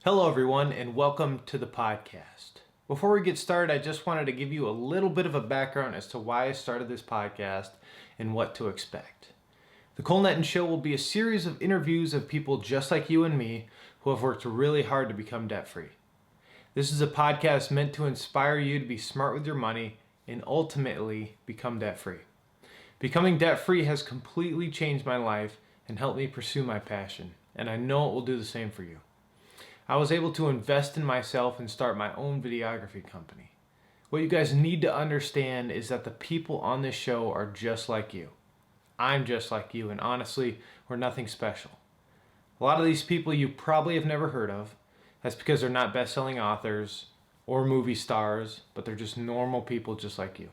Hello, everyone, and welcome to the podcast. Before we get started, I just wanted to give you a little bit of a background as to why I started this podcast and what to expect. The Netten Show will be a series of interviews of people just like you and me who have worked really hard to become debt-free. This is a podcast meant to inspire you to be smart with your money and ultimately become debt-free. Becoming debt-free has completely changed my life and helped me pursue my passion, and I know it will do the same for you. I was able to invest in myself and start my own videography company. What you guys need to understand is that the people on this show are just like you. I'm just like you, and honestly, we're nothing special. A lot of these people you probably have never heard of. That's because they're not best-selling authors or movie stars, but they're just normal people just like you.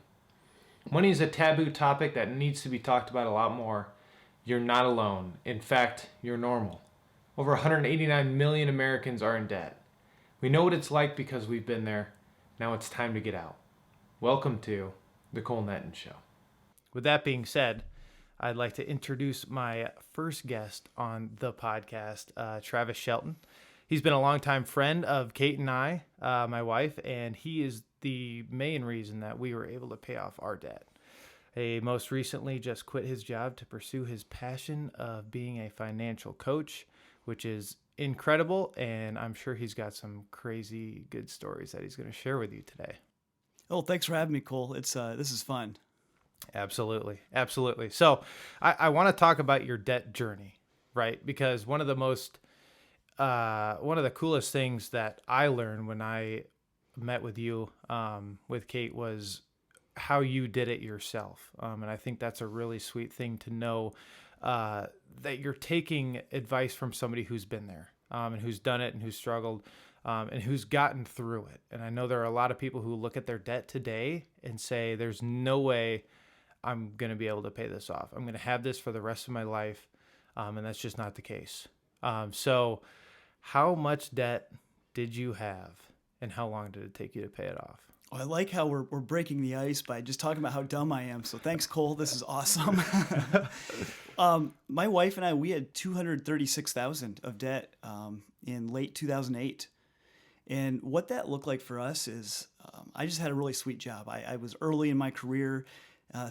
Money is a taboo topic that needs to be talked about a lot more. You're not alone. In fact, you're normal. Over 189 million Americans are in debt. We know what it's like because we've been there. Now it's time to get out. Welcome to the Netten Show. With that being said, I'd like to introduce my first guest on the podcast, Travis Shelton. He's been a longtime friend of Kate and I, my wife, and he is the main reason that we were able to pay off our debt. He most recently just quit his job to pursue his passion of being a financial coach, which is incredible, and I'm sure he's got some crazy good stories that he's going to share with you today. Oh, thanks for having me, Cole. This is fun. Absolutely. So I want to talk about your debt journey, right? Because one of the coolest things that I learned when I met with you, with Kate, was how you did it yourself. And I think that's a really sweet thing to know, that you're taking advice from somebody who's been there, and who's done it and who's struggled, and who's gotten through it. And I know there are a lot of people who look at their debt today and say, there's no way I'm going to be able to pay this off. I'm going to have this for the rest of my life. And that's just not the case. So how much debt did you have, and how long did it take you to pay it off? Oh, I like how we're breaking the ice by just talking about how dumb I am. So thanks, Cole. This is awesome. My wife and I, we had $236,000 of debt in late 2008. And what that looked like for us is I just had a really sweet job. I was early in my career.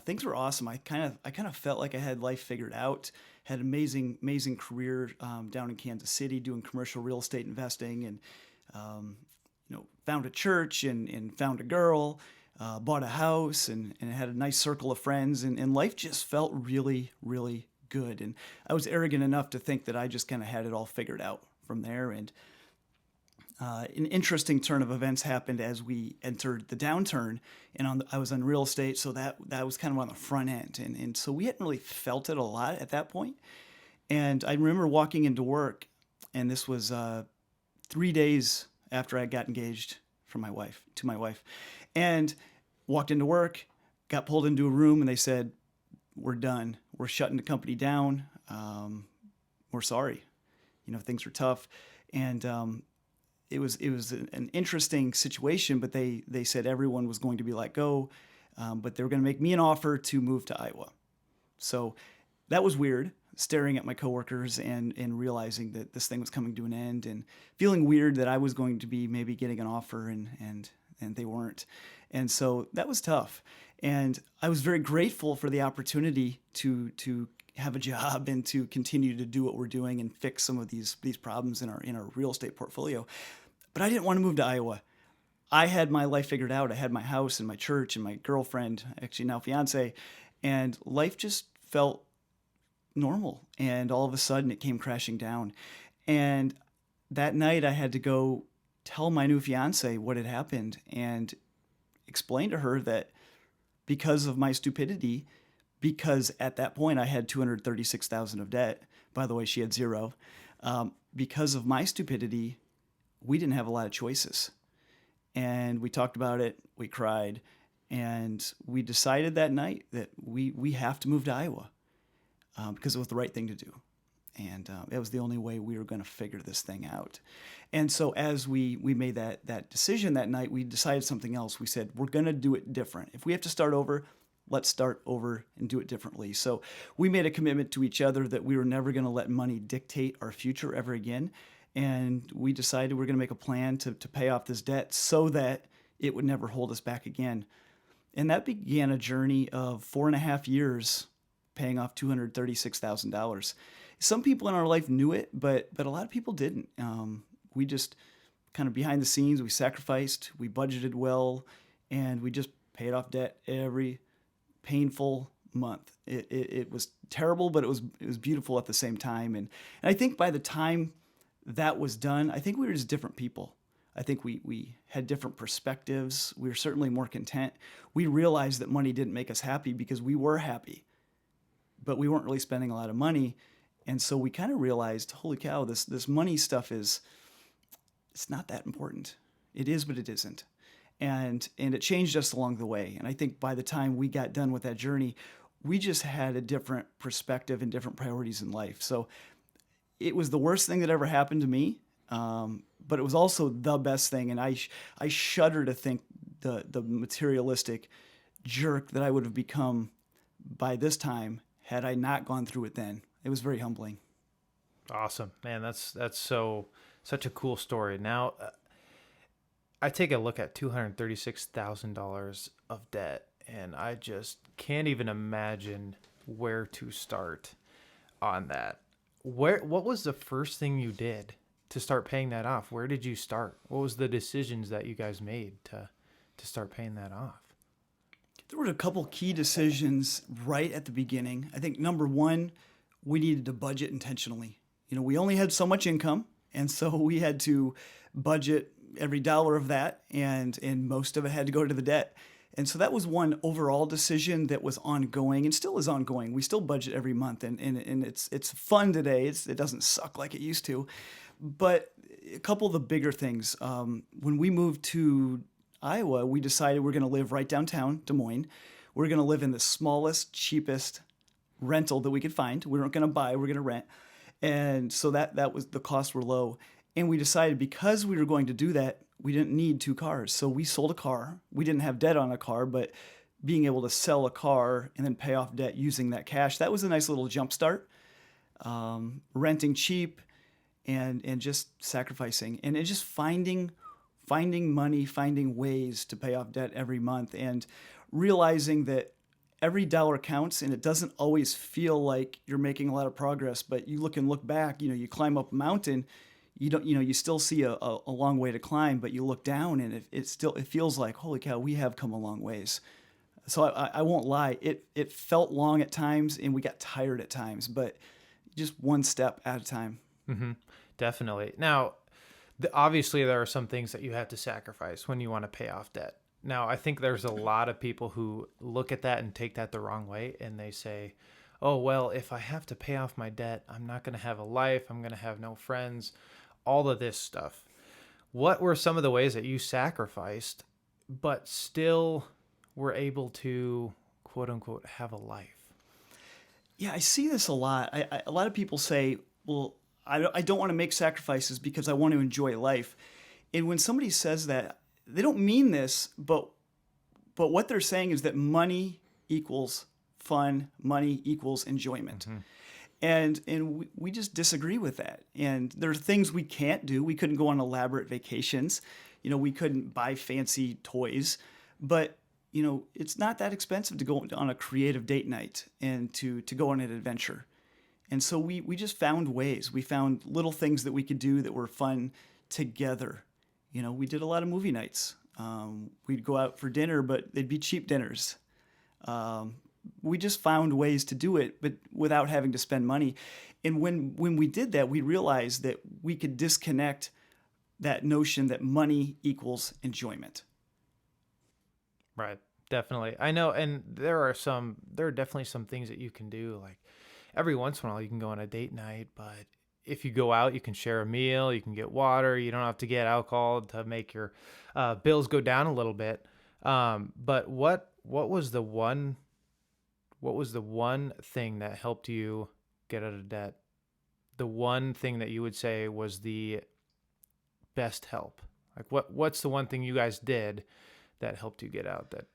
Things were awesome. I kind of felt like I had life figured out. Had an amazing career down in Kansas City doing commercial real estate investing, and found a church and found a girl, bought a house, and had a nice circle of friends, and life just felt really, really good. And I was arrogant enough to think that I just kind of had it all figured out from there. And an interesting turn of events happened as we entered the downturn, and I was on real estate, so that was kind of on the front end, and so we hadn't really felt it a lot at that point. And I remember walking into work, and this was 3 days after I got engaged to my wife, and walked into work, got pulled into a room, and they said, "We're done. We're shutting the company down. We're sorry. Things are tough." And it was an interesting situation, but they said everyone was going to be let go, but they were going to make me an offer to move to Iowa. So that was weird, staring at my coworkers and realizing that this thing was coming to an end, and feeling weird that I was going to be maybe getting an offer and they weren't. And so that was tough. And I was very grateful for the opportunity to have a job and to continue to do what we're doing and fix some of these problems in our real estate portfolio. But I didn't want to move to Iowa. I had my life figured out. I had my house and my church and my girlfriend, actually now fiance, and life just felt normal. And all of a sudden it came crashing down. And that night I had to go tell my new fiance what had happened and explain to her that because of my stupidity, because at that point I had $236,000 of debt. By the way, she had zero. Because of my stupidity, we didn't have a lot of choices. And we talked about it, we cried, and we decided that night that we have to move to Iowa because it was the right thing to do. And it was the only way we were going to figure this thing out. And so as we made that decision that night, we decided something else. We said, we're going to do it different. If we have to start over, let's start over and do it differently. So we made a commitment to each other that we were never going to let money dictate our future ever again. And we decided we're going to make a plan to pay off this debt so that it would never hold us back again. And that began a journey of 4.5 years paying off $236,000. Some people in our life knew it, but a lot of people didn't. We just kind of behind the scenes, we sacrificed, we budgeted well, and we just paid off debt every painful month. It was terrible, but it was beautiful at the same time. And I think by the time that was done, I think we were just different people. I think we had different perspectives. We were certainly more content. We realized that money didn't make us happy because we were happy, but we weren't really spending a lot of money. And so we kind of realized, holy cow, this money stuff it's not that important. It is, but it isn't. And it changed us along the way. And I think by the time we got done with that journey, we just had a different perspective and different priorities in life. So it was the worst thing that ever happened to me, but it was also the best thing. And I shudder to think the materialistic jerk that I would have become by this time had I not gone through it then. It was very humbling. Awesome, man. That's such a cool story. Now, I take a look at $236,000 of debt, and I just can't even imagine where to start on that. What was the first thing you did to start paying that off? Where did you start? What was the decisions that you guys made to start paying that off? There were a couple key decisions right at the beginning. I think number one, we needed to budget intentionally. We only had so much income, and so we had to budget every dollar of that, and most of it had to go to the debt. And so that was one overall decision that was ongoing and still is ongoing. We still budget every month, and it's fun today. It doesn't suck like it used to. But a couple of the bigger things, when we moved to Iowa, we decided we're going to live right downtown Des Moines. We're going to live in the smallest, cheapest rental that we could find. We weren't going to buy, we're going to rent. And so that was, the costs were low. And we decided because we were going to do that, we didn't need two cars. So we sold a car. We didn't have debt on a car, but being able to sell a car and then pay off debt using that cash, that was a nice little jump start. Renting cheap and just sacrificing and just finding money, finding ways to pay off debt every month, and realizing that every dollar counts, and it doesn't always feel like you're making a lot of progress, but you look back, you climb up a mountain, you still see a long way to climb, but you look down and it feels like, holy cow, we have come a long ways. So I won't lie, it felt long at times and we got tired at times, but just one step at a time. Mm-hmm. Definitely. Now, obviously there are some things that you have to sacrifice when you want to pay off debt. Now, I think there's a lot of people who look at that and take that the wrong way, and they say, oh, well, if I have to pay off my debt, I'm not going to have a life, I'm going to have no friends, all of this stuff. What were some of the ways that you sacrificed, but still were able to, quote unquote, have a life? Yeah, I see this a lot. A lot of people say, well, I don't want to make sacrifices because I want to enjoy life. And when somebody says that, they don't mean this, but what they're saying is that money equals fun, money equals enjoyment. Mm-hmm. And we just disagree with that. And there are things we can't do. We couldn't go on elaborate vacations. We couldn't buy fancy toys. But, it's not that expensive to go on a creative date night and to go on an adventure. And so we just found ways. We found little things that we could do that were fun together. We did a lot of movie nights. We'd go out for dinner, but they'd be cheap dinners. We just found ways to do it, but without having to spend money. And when we did that, we realized that we could disconnect that notion that money equals enjoyment. Right. Definitely. I know. And there are definitely some things that you can do. Like every once in a while you can go on a date night, but if you go out, you can share a meal, you can get water, you don't have to get alcohol to make your bills go down a little bit. But what was the one thing that helped you get out of debt? The one thing that you would say was the best help? Like what's the one thing you guys did that helped you get out? That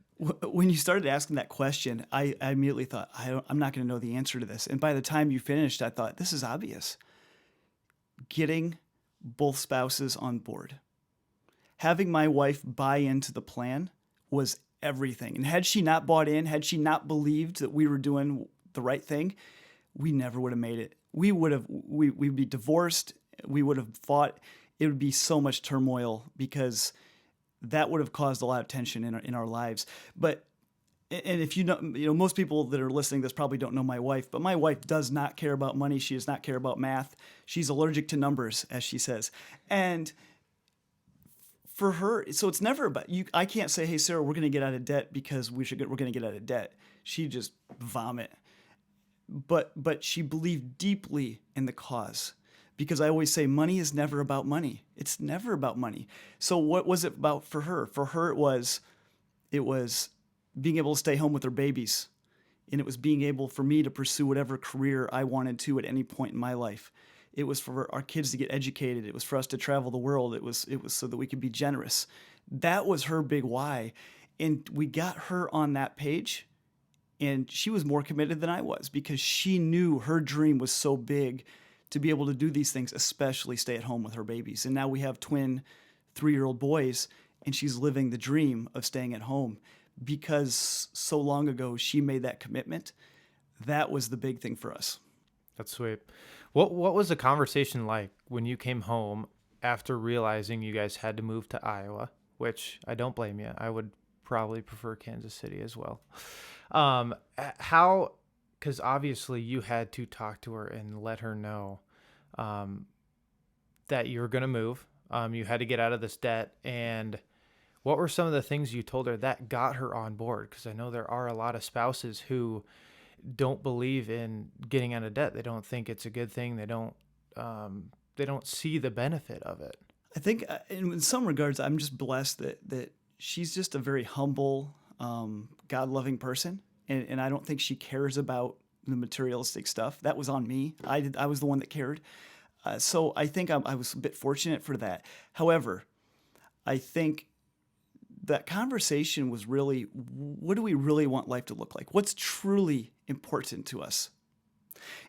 when you started asking that question, I immediately thought, I'm not going to know the answer to this. And by the time you finished, I thought, this is obvious. Getting both spouses on board. Having my wife buy into the plan was everything. And had she not bought in, had she not believed that we were doing the right thing, we never would have made it. We'd be divorced. We would have fought. It would be so much turmoil because that would have caused a lot of tension in our lives. But and if you know, most people that are listening to this probably don't know my wife, but my wife does not care about money. She does not care about math. She's allergic to numbers, as she says. And for her, so it's never about you. I can't say, "Hey, Sarah, we're going to get out of debt because we're going to get out of debt." She just vomit. But she believed deeply in the cause, because I always say money is never about money. It's never about money. So what was it about for her? For her, it was being able to stay home with her babies, and it was being able for me to pursue whatever career I wanted to at any point in my life. It was for our kids to get educated. It was for us to travel the world. It was so that we could be generous. That was her big why, and we got her on that page, and she was more committed than I was because she knew her dream was so big to be able to do these things, especially stay at home with her babies. And now we have twin 3-year-old boys, and she's living the dream of staying at home because so long ago she made that commitment. That was the big thing for us. That's sweet. What was the conversation like when you came home after realizing you guys had to move to Iowa, which I don't blame you. I would probably prefer Kansas City as well. Because obviously you had to talk to her and let her know that you were going to move. You had to get out of this debt. And what were some of the things you told her that got her on board? Because I know there are a lot of spouses who don't believe in getting out of debt. They don't think it's a good thing. They don't see the benefit of it. I think in some regards, I'm just blessed that she's just a very humble, God-loving person. And I don't think she cares about the materialistic stuff. That was on me. I was the one that cared. So I think I was a bit fortunate for that. However, I think that conversation was really, what do we really want life to look like? What's truly important to us?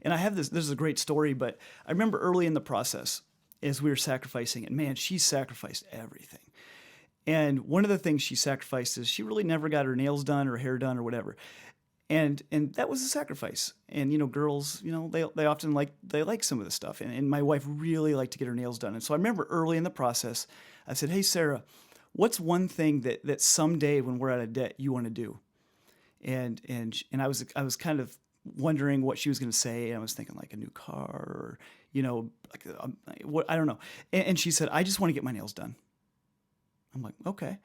And I have this is a great story, but I remember early in the process as we were sacrificing, and man, she sacrificed everything. And one of the things she sacrificed is she really never got her nails done or hair done or whatever. And that was a sacrifice. And, girls, they often like some of this stuff. And my wife really liked to get her nails done. And so I remember early in the process, I said, "Hey, Sarah, what's one thing that someday when we're out of debt you want to do?" And I was kind of wondering what she was going to say. And I was thinking like a new car or, what, I don't know. And she said, "I just want to get my nails done." I'm like, okay.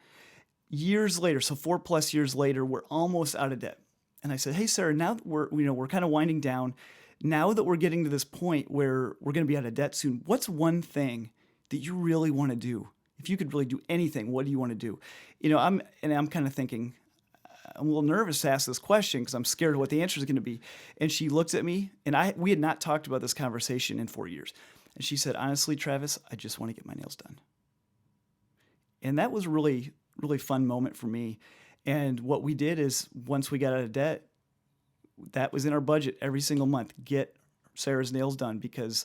Years later, so 4+ years later, we're almost out of debt. And I said, "Hey, Sarah, now that we're kind of winding down, now that we're getting to this point where we're going to be out of debt soon, what's one thing that you really want to do? If you could really do anything, what do you want to do?" I'm kind of thinking, I'm a little nervous to ask this question because I'm scared of what the answer is going to be. And she looks at me, and we had not talked about this conversation in 4 years. And she said, "Honestly, Travis, I just want to get my nails done." And that was a really, really fun moment for me. And what we did is once we got out of debt, that was in our budget every single month, get Sarah's nails done, because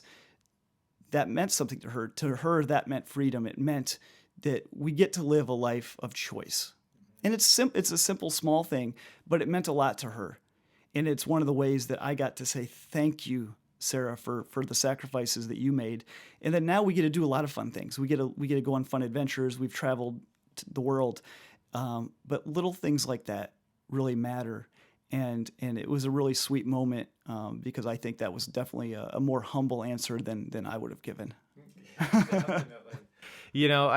that meant something to her. To her, that meant freedom. It meant that we get to live a life of choice. And it's a simple, small thing, but it meant a lot to her. And it's one of the ways that I got to say, "Thank you, Sarah, for the sacrifices that you made." And then now we get to do a lot of fun things. We get to go on fun adventures. We've traveled the world. But little things like that really matter. And it was a really sweet moment because I think that was definitely a more humble answer than I would have given. I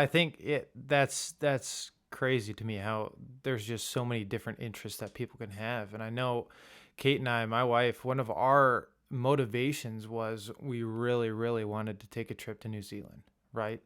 think that's crazy to me how there's just so many different interests that people can have. And I know Kate and I, my wife, one of our motivations was we really, really wanted to take a trip to New Zealand, right?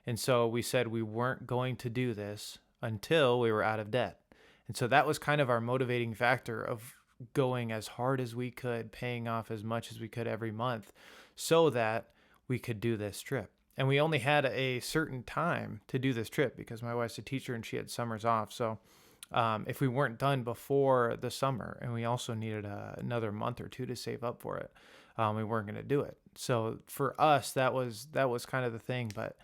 And so we said we weren't going to do this until we were out of debt. And so that was kind of our motivating factor of going as hard as we could, paying off as much as we could every month so that we could do this trip. And we only had a certain time to do this trip because my wife's a teacher and she had summers off. So if we weren't done before the summer, and we also needed another month or two to save up for it, we weren't going to do it. So for us, that was kind of the thing. But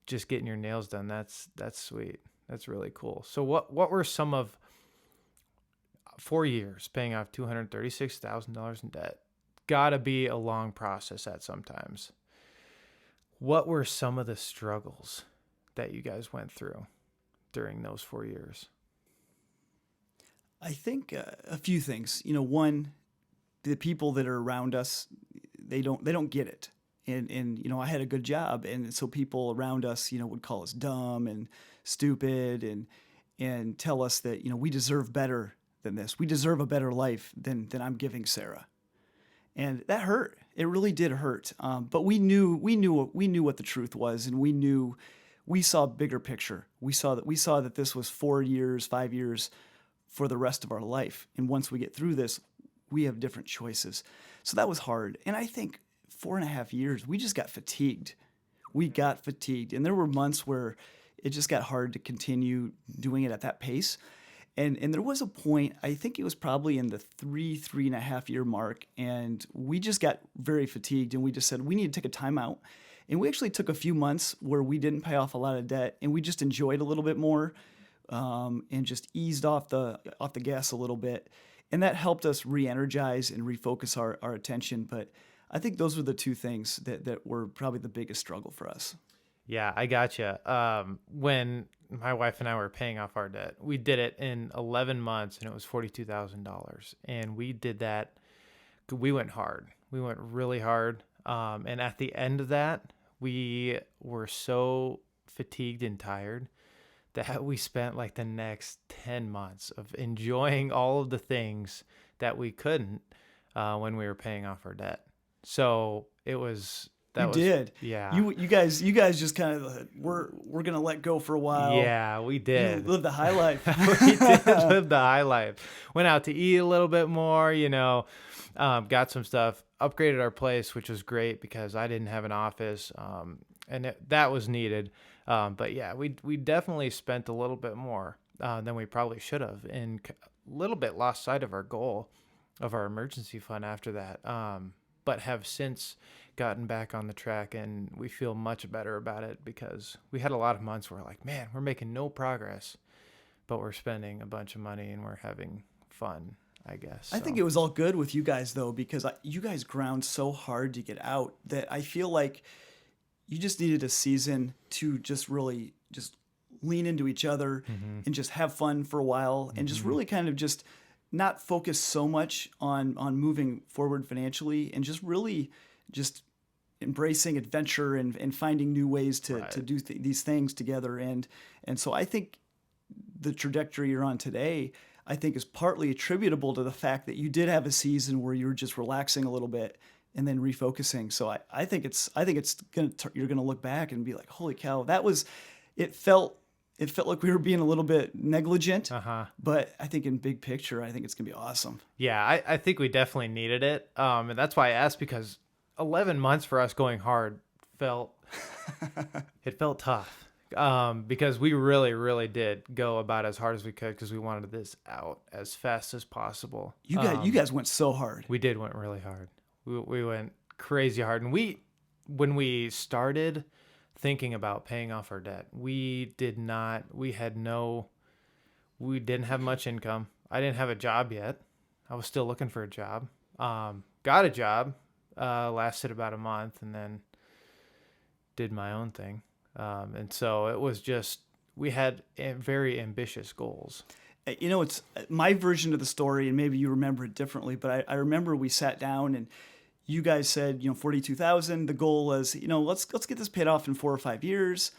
just getting your nails done, that's sweet. That's really cool. So what were some of 4 years paying off $236,000 in debt? Gotta be a long process at sometimes. What were some of the struggles that you guys went through during those 4 years? I think a few things. One, the people that are around us, they don't get it. And I had a good job, and so people around us, would call us dumb and stupid and tell us that, we deserve better than this. We deserve a better life than I'm giving Sarah. And that hurt. It really did hurt. But we knew what the truth was, and we saw a bigger picture. We saw that this was 4 years, 5 years for the rest of our life. And once we get through this, we have different choices. So that was hard. And I think 4.5 years, we just got fatigued. We got fatigued. And there were months where it just got hard to continue doing it at that pace. And there was a point, I think it was probably in the 3.5 year mark, and we just got very fatigued, and we just said, we need to take a time out. And we actually took a few months where we didn't pay off a lot of debt, and we just enjoyed a little bit more, and just eased off the gas a little bit. And that helped us re-energize and refocus our attention. But I think those were the two things that were probably the biggest struggle for us. Yeah, I gotcha. When my wife and I were paying off our debt, we did it in 11 months, and it was $42,000. And we did that. We went hard. We went really hard. And at the end of that, we were so fatigued and tired that we spent like the next 10 months of enjoying all of the things that we couldn't when we were paying off our debt. So it was... did. Yeah. You guys just kind of, we're going to let go for a while. Yeah, we did. You lived the high life. We did live the high life. Went out to eat a little bit more, got some stuff, upgraded our place, which was great because I didn't have an office, and that was needed. But yeah, we definitely spent a little bit more than we probably should have, and a little bit lost sight of our goal of our emergency fund after that. But have since gotten back on the track, and we feel much better about it because we had a lot of months where we're like, man, we're making no progress, but we're spending a bunch of money and we're having fun, I guess. I think it was all good with you guys, though, because you guys ground so hard to get out that I feel like you just needed a season to just really just lean into each other and just have fun for a while and just really kind of just not focus so much on moving forward financially and just really just embracing adventure and finding new ways to do these things together. And so I think the trajectory you're on today, I think, is partly attributable to the fact that you did have a season where you were just relaxing a little bit and then refocusing. So I think you're gonna look back and be like, holy cow, it felt like we were being a little bit negligent, but I think in big picture, I think it's gonna be awesome. Yeah, I think we definitely needed it, and that's why I asked, because 11 months for us going hard felt tough, because we really, really did go about as hard as we could because we wanted this out as fast as possible. You guys went so hard. We went really hard. We went crazy hard, and when we started thinking about paying off our debt, we didn't have much income. I didn't have a job yet. I was still looking for a job. Got a job, lasted about a month, and then did my own thing. And so it was just, we had very ambitious goals. It's my version of the story, and maybe you remember it differently, but I remember we sat down and you guys said, 42,000. The goal was, let's get this paid off in 4 or 5 years.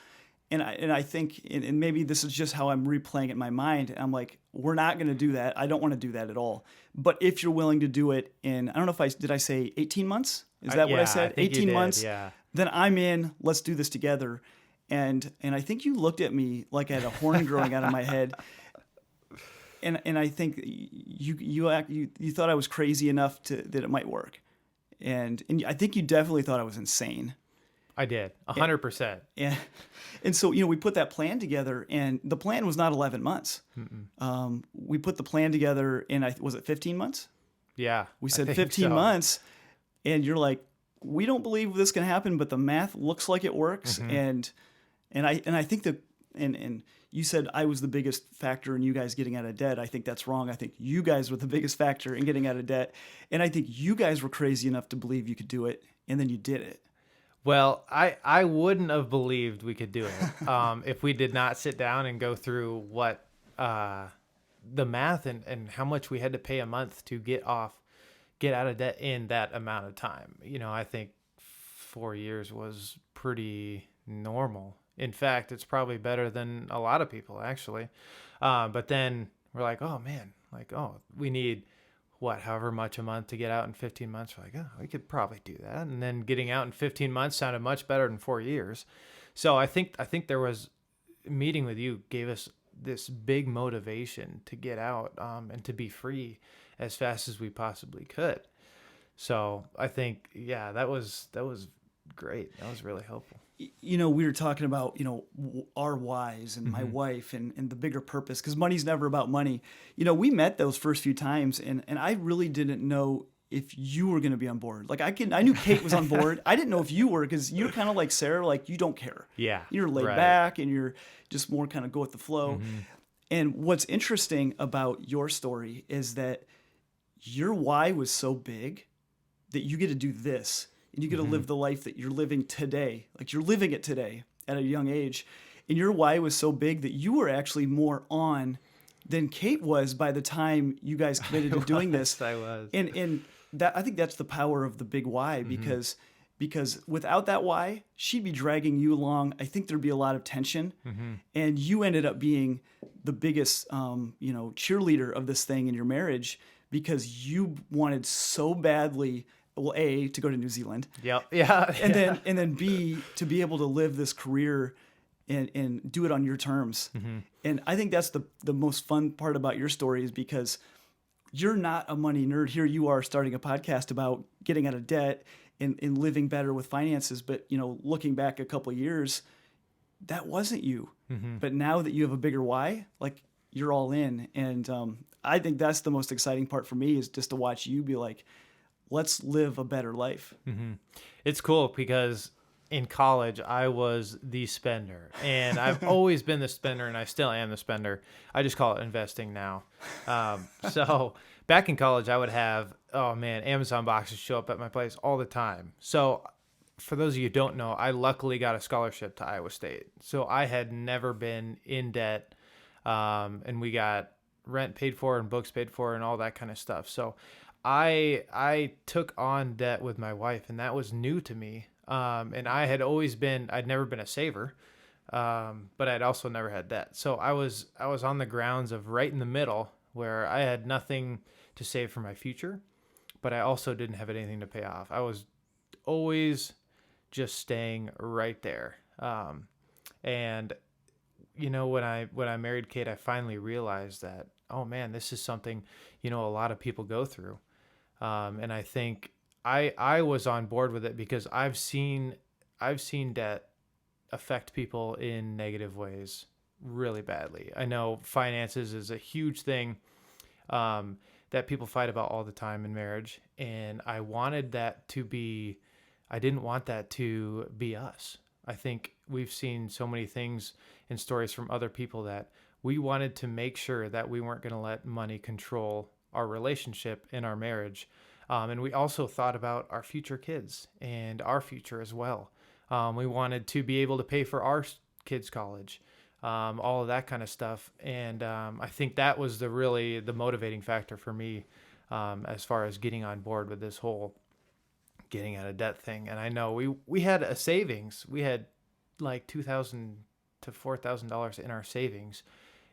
And I think, and maybe this is just how I'm replaying it in my mind. I'm like, we're not going to do that. I don't want to do that at all. But if you're willing to do it in, I don't know if did I say 18 months? Is that what I said? I think 18 you did, months? yeah. Then I'm in. Let's do this together. And I think you looked at me like I had a horn growing out of my head. And I think you thought I was crazy enough that it might work. And I think you definitely thought I was insane. I did, 100%. And so, we put that plan together, and the plan was not 11 months. We put the plan together in, was it 15 months? Yeah. We said 15 months, and you're like, we don't believe this can happen, but the math looks like it works. And I think that, and you said I was the biggest factor in you guys getting out of debt. I think that's wrong. I think you guys were the biggest factor in getting out of debt. And I think you guys were crazy enough to believe you could do it. And then you did it. Well, I wouldn't have believed we could do it if we did not sit down and go through what the math and how much we had to pay a month to get out of debt in that amount of time. I think 4 years was pretty normal. In fact, it's probably better than a lot of people, actually. But then we're like, oh man, we need however much a month to get out in 15 months. We're like, oh, we could probably do that. And then getting out in 15 months sounded much better than 4 years. So I think there was, meeting with you gave us this big motivation to get out and to be free as fast as we possibly could. So I think, yeah, that was great. That was really helpful. We were talking about, our whys and my wife and the bigger purpose, because money's never about money. We met those first few times and I really didn't know if you were going to be on board. Like I knew Kate was on board. I didn't know if you were, because you're kind of like Sarah, like you don't care. Yeah. You're laid right. back and you're just more kind of go with the flow. And what's interesting about your story is that your why was so big that you get to do this. And you get to live the life that you're living today. Like you're living it today at a young age. And your why was so big that you were actually more on than Kate was by the time you guys committed to doing this. I was. And that, I think that's the power of the big why, because without that why, she'd be dragging you along. I think there'd be a lot of tension. And you ended up being the biggest cheerleader of this thing in your marriage, because you wanted so badly, well, A, to go to New Zealand. Yep. Yeah. And then B, to be able to live this career and do it on your terms. And I think that's the most fun part about your story, is because you're not a money nerd. Here you are starting a podcast about getting out of debt and living better with finances. But, looking back a couple of years, that wasn't you. But now that you have a bigger why, like you're all in. And I think that's the most exciting part for me, is just to watch you be like, let's live a better life. It's cool because in college, I was the spender, and I've always been the spender, and I still am the spender. I just call it investing now. So back in college, I would have, Amazon boxes show up at my place all the time. So for those of you who don't know, I luckily got a scholarship to Iowa State. So I had never been in debt, and we got rent paid for and books paid for and all that kind of stuff. So I took on debt with my wife, and that was new to me. And I'd never been a saver, but I'd also never had debt. So I was on the grounds of right in the middle, where I had nothing to save for my future, but I also didn't have anything to pay off. I was always just staying right there. And when I married Kate, I finally realized that, oh man, this is something, a lot of people go through. And I think I was on board with it because I've seen debt affect people in negative ways really badly. I know finances is a huge thing that people fight about all the time in marriage, and I didn't want that to be us. I think we've seen so many things and stories from other people that we wanted to make sure that we weren't going to let money control our relationship in our marriage. And we also thought about our future kids and our future as well. We wanted to be able to pay for our kids' college, all of that kind of stuff. And I think that was the motivating factor for me as far as getting on board with this whole getting out of debt thing. And I know we had a savings. We had like $2,000 to $4,000 in our savings,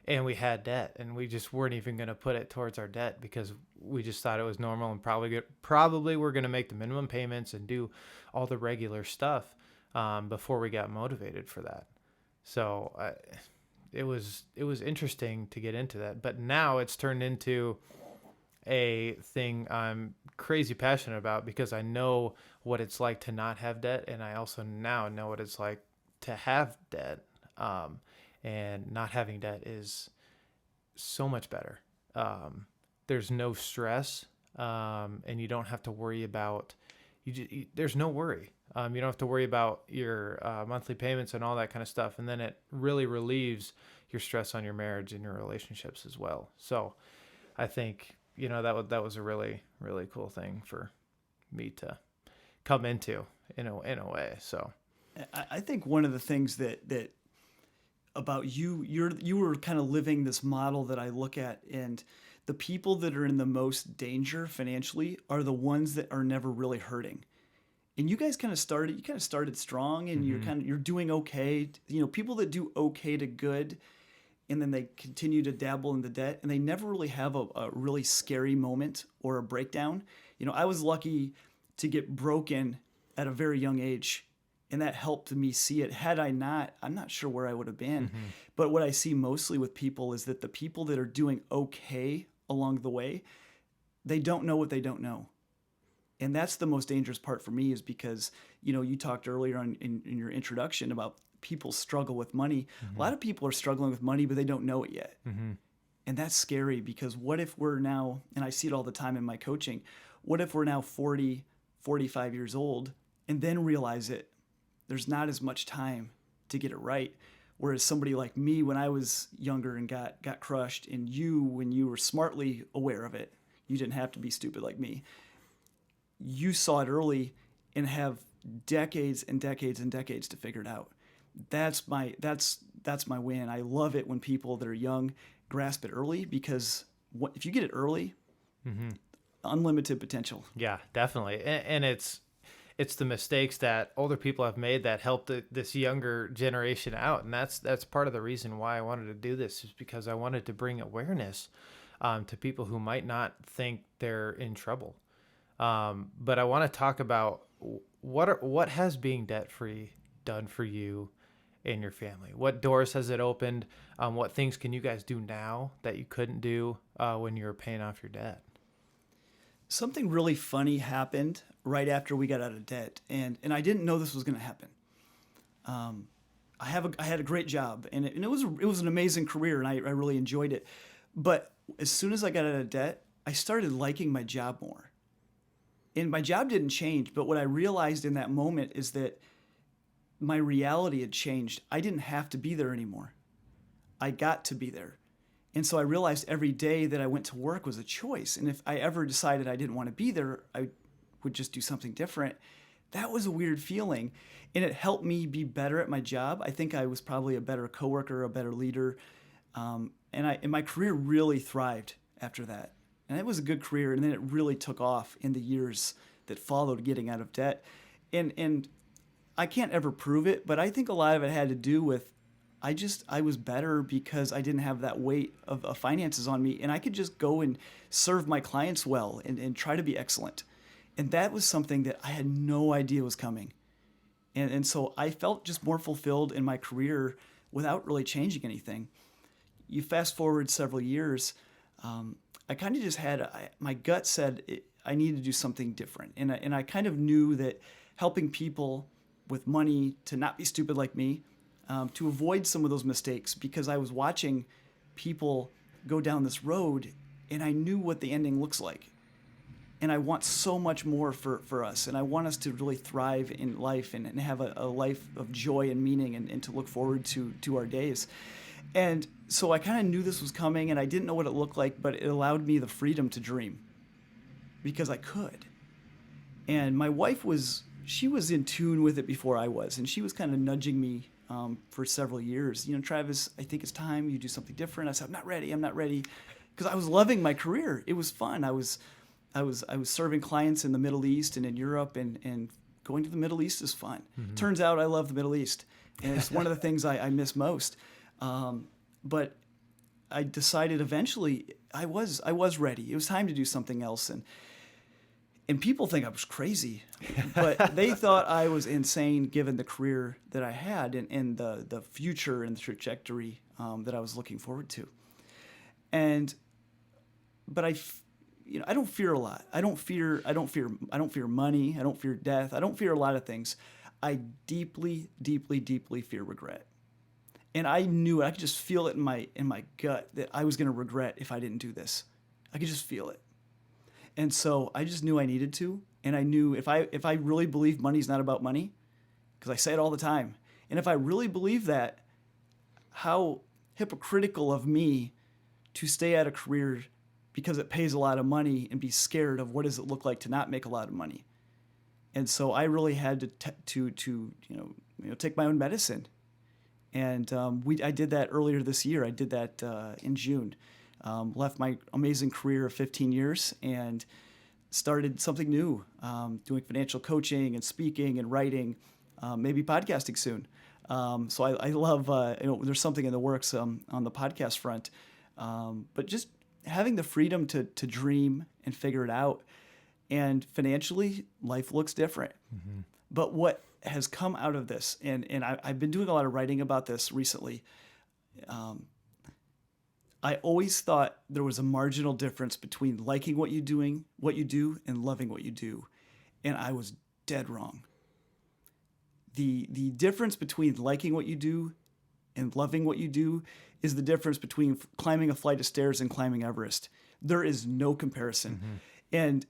and we had debt, and we just weren't even going to put it towards our debt because we just thought it was normal, and probably we're going to make the minimum payments and do all the regular stuff before we got motivated for that. So it was interesting to get into that, but now it's turned into a thing I'm crazy passionate about because I know what it's like to not have debt, and I also now know what it's like to have debt. And not having debt is so much better. There's no stress, and you don't have to worry about, there's no worry. You don't have to worry about your monthly payments and all that kind of stuff. And then it really relieves your stress on your marriage and your relationships as well. So I think, that was a really, really cool thing for me to come into in a way. So I think one of the things that about you were kind of living this model that I look at, and the people that are in the most danger financially are the ones that are never really hurting. And you guys kind of started strong, and you're doing okay. People that do okay to good, and then they continue to dabble in the debt, and they never really have a really scary moment or a breakdown. I was lucky to get broken at a very young age, and that helped me see it. Had I not, I'm not sure where I would have been. But what I see mostly with people is that the people that are doing okay along the way, they don't know what they don't know. And that's the most dangerous part for me, is because, you talked earlier in your introduction about people struggle with money. A lot of people are struggling with money, but they don't know it yet. And that's scary, because what if we're now, and I see it all the time in my coaching, what if we're now 40, 45 years old and then realize it? There's not as much time to get it right. Whereas somebody like me, when I was younger and got crushed, and you, when you were smartly aware of it, you didn't have to be stupid like me. You saw it early and have decades and decades and decades to figure it out. That's my win. I love it when people that are young grasp it early, because if you get it early, unlimited potential. Yeah, definitely. And it's the mistakes that older people have made that helped this younger generation out. And that's part of the reason why I wanted to do this, is because I wanted to bring awareness to people who might not think they're in trouble. But I want to talk about what has being debt-free done for you and your family. What doors has it opened? What things can you guys do now that you couldn't do when you were paying off your debt? Something really funny happened right after we got out of debt, and I didn't know this was going to happen. I had a great job, and it was an amazing career, and I really enjoyed it. But as soon as I got out of debt, I started liking my job more. And my job didn't change, but what I realized in that moment is that my reality had changed. I didn't have to be there anymore. I got to be there. And so I realized every day that I went to work was a choice. And if I ever decided I didn't want to be there, I would just do something different. That was a weird feeling. And it helped me be better at my job. I think I was probably a better coworker, a better leader. And my career really thrived after that. And it was a good career. And then it really took off in the years that followed getting out of debt. And I can't ever prove it, but I think a lot of it had to do with I was better because I didn't have that weight of finances on me, and I could just go and serve my clients well and try to be excellent. And that was something that I had no idea was coming. And so I felt just more fulfilled in my career without really changing anything. You fast forward several years, I kind of just my gut said I needed to do something different. And I kind of knew that helping people with money to not be stupid like me, to avoid some of those mistakes, because I was watching people go down this road and I knew what the ending looks like. And I want so much more for us. And I want us to really thrive in life and have a life of joy and meaning and to look forward to our days. And so I kind of knew this was coming, and I didn't know what it looked like, but it allowed me the freedom to dream because I could. And my wife she was in tune with it before I was, and she was kind of nudging me for several years. Travis, I think it's time you do something different. I said, I'm not ready, because I was loving my career. It was fun. I was serving clients in the Middle East and in Europe, and going to the Middle East is fun. Mm-hmm. Turns out I love the Middle East, and it's one of the things I miss most. But I decided eventually I was ready. It was time to do something else, and people think I was crazy, but they thought I was insane given the career that I had and the future and the trajectory that I was looking forward to. But I don't fear a lot. I don't fear money. I don't fear death. I don't fear a lot of things. I deeply, deeply, deeply fear regret. And I knew it. I could just feel it in my gut that I was going to regret if I didn't do this. I could just feel it. And so I just knew I needed to. And I knew if I really believe money's not about money, because I say it all the time, and if I really believe that, how hypocritical of me to stay at a career because it pays a lot of money and be scared of what does it look like to not make a lot of money. And so I really had to take my own medicine. And I did that earlier this year. I did that in June. Left my amazing career of 15 years and started something new, doing financial coaching and speaking and writing, maybe podcasting soon. So I love, there's something in the works on the podcast front. But just having the freedom to dream and figure it out. And financially, life looks different. Mm-hmm. But what has come out of this, and I've been doing a lot of writing about this recently, I always thought there was a marginal difference between liking what you do, and loving what you do. And I was dead wrong. The difference between liking what you do and loving what you do is the difference between climbing a flight of stairs and climbing Everest. There is no comparison. Mm-hmm. And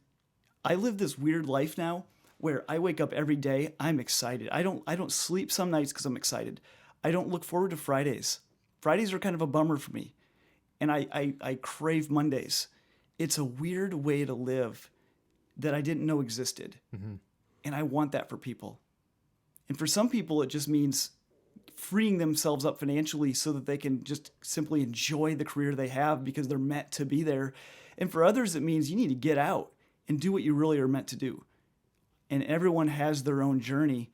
I live this weird life now where I wake up every day, I'm excited. I don't sleep some nights because I'm excited. I don't look forward to Fridays. Fridays are kind of a bummer for me. And I crave Mondays. It's a weird way to live that I didn't know existed. Mm-hmm. And I want that for people. And for some people, it just means freeing themselves up financially so that they can just simply enjoy the career they have because they're meant to be there. And for others, it means you need to get out and do what you really are meant to do. And everyone has their own journey.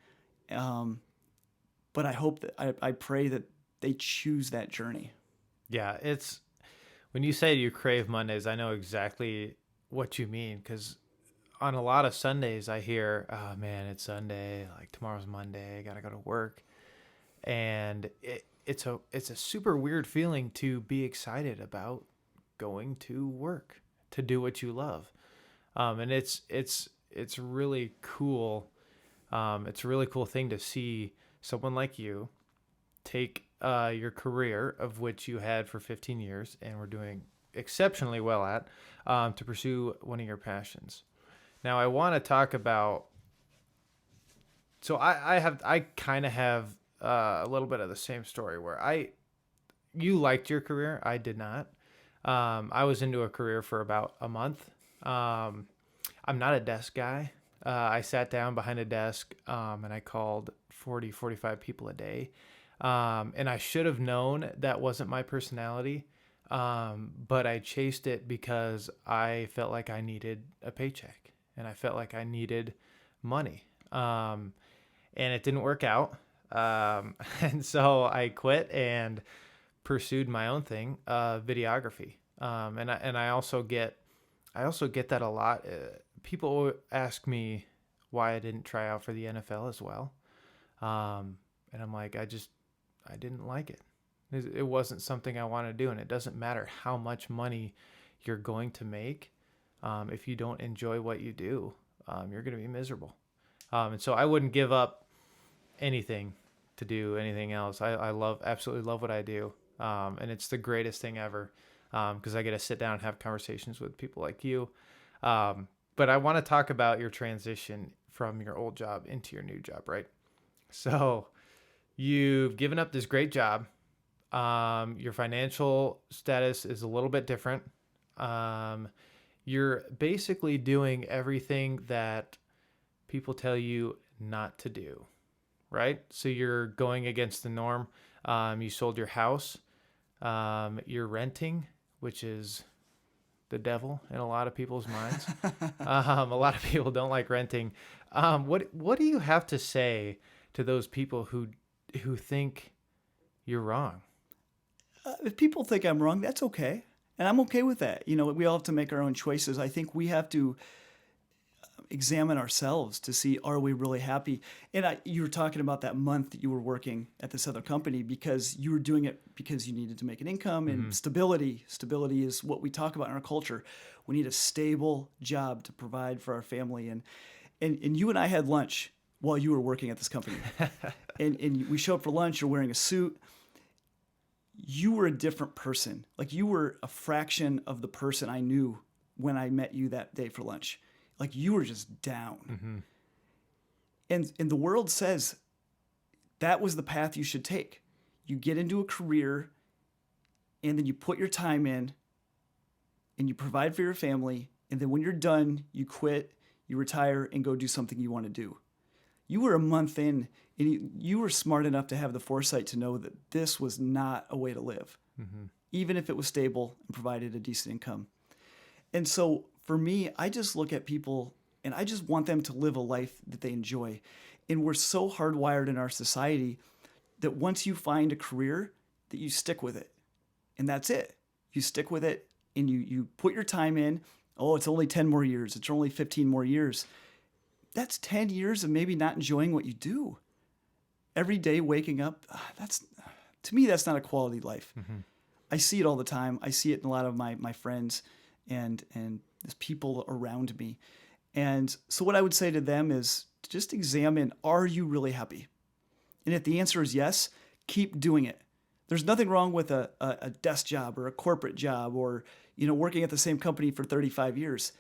But I hope that I pray that they choose that journey. Yeah, it's when you say you crave Mondays, I know exactly what you mean, because on a lot of Sundays I hear, oh man, it's Sunday, like tomorrow's Monday, I gotta go to work. And it's a super weird feeling to be excited about going to work, to do what you love. And it's really cool. It's a really cool thing to see someone like you take your career, of which you had for 15 years and were doing exceptionally well at, to pursue one of your passions. Now I want to talk about, so I kind of have a little bit of the same story where you liked your career. I did not. I was into a career for about a month. I'm not a desk guy. I sat down behind a desk and I called 45 people a day. And I should have known that wasn't my personality. But I chased it because I felt like I needed a paycheck and I felt like I needed money. And it didn't work out. And so I quit and pursued my own thing, videography. And I also get that a lot. People ask me why I didn't try out for the NFL as well. And I'm like, I didn't like it. It wasn't something I want to do. And it doesn't matter how much money you're going to make. If you don't enjoy what you do, you're going to be miserable. And so I wouldn't give up anything to do anything else. I absolutely love what I do. And it's the greatest thing ever. Because I get to sit down and have conversations with people like you. But I want to talk about your transition from your old job into your new job, right? So you've given up this great job. Your financial status is a little bit different. You're basically doing everything that people tell you not to do, right? So you're going against the norm. You sold your house. You're renting, which is the devil in a lot of people's minds. A lot of people don't like renting. What do you have to say to those people who think you're wrong? If people think I'm wrong, that's okay. And I'm okay with that. You know, we all have to make our own choices. I think we have to examine ourselves to see, are we really happy? And you were talking about that month that you were working at this other company because you were doing it because you needed to make an income and stability. Stability is what we talk about in our culture. We need a stable job to provide for our family. And you and I had lunch while you were working at this company. and we show up for lunch, you're wearing a suit. You were a different person. Like you were a fraction of the person I knew when I met you that day for lunch. Like you were just down. Mm-hmm. And the world says that was the path you should take. You get into a career and then you put your time in and you provide for your family. And then when you're done, you quit, you retire, and go do something you want to do. You were a month in and you were smart enough to have the foresight to know that this was not a way to live, Mm-hmm. even if it was stable and provided a decent income. And so for me, I just look at people and I just want them to live a life that they enjoy. And we're so hardwired in our society that once you find a career, that you stick with it. And that's it. You stick with it and you put your time in. Oh, it's only 10 more years. It's only 15 more years. That's 10 years of maybe not enjoying what you do. Every day waking up, to me, that's not a quality life. Mm-hmm. I see it all the time. I see it in a lot of my friends and there's people around me. And so what I would say to them is just examine, are you really happy? And if the answer is yes, keep doing it. There's nothing wrong with a desk job or a corporate job or working at the same company for 35 years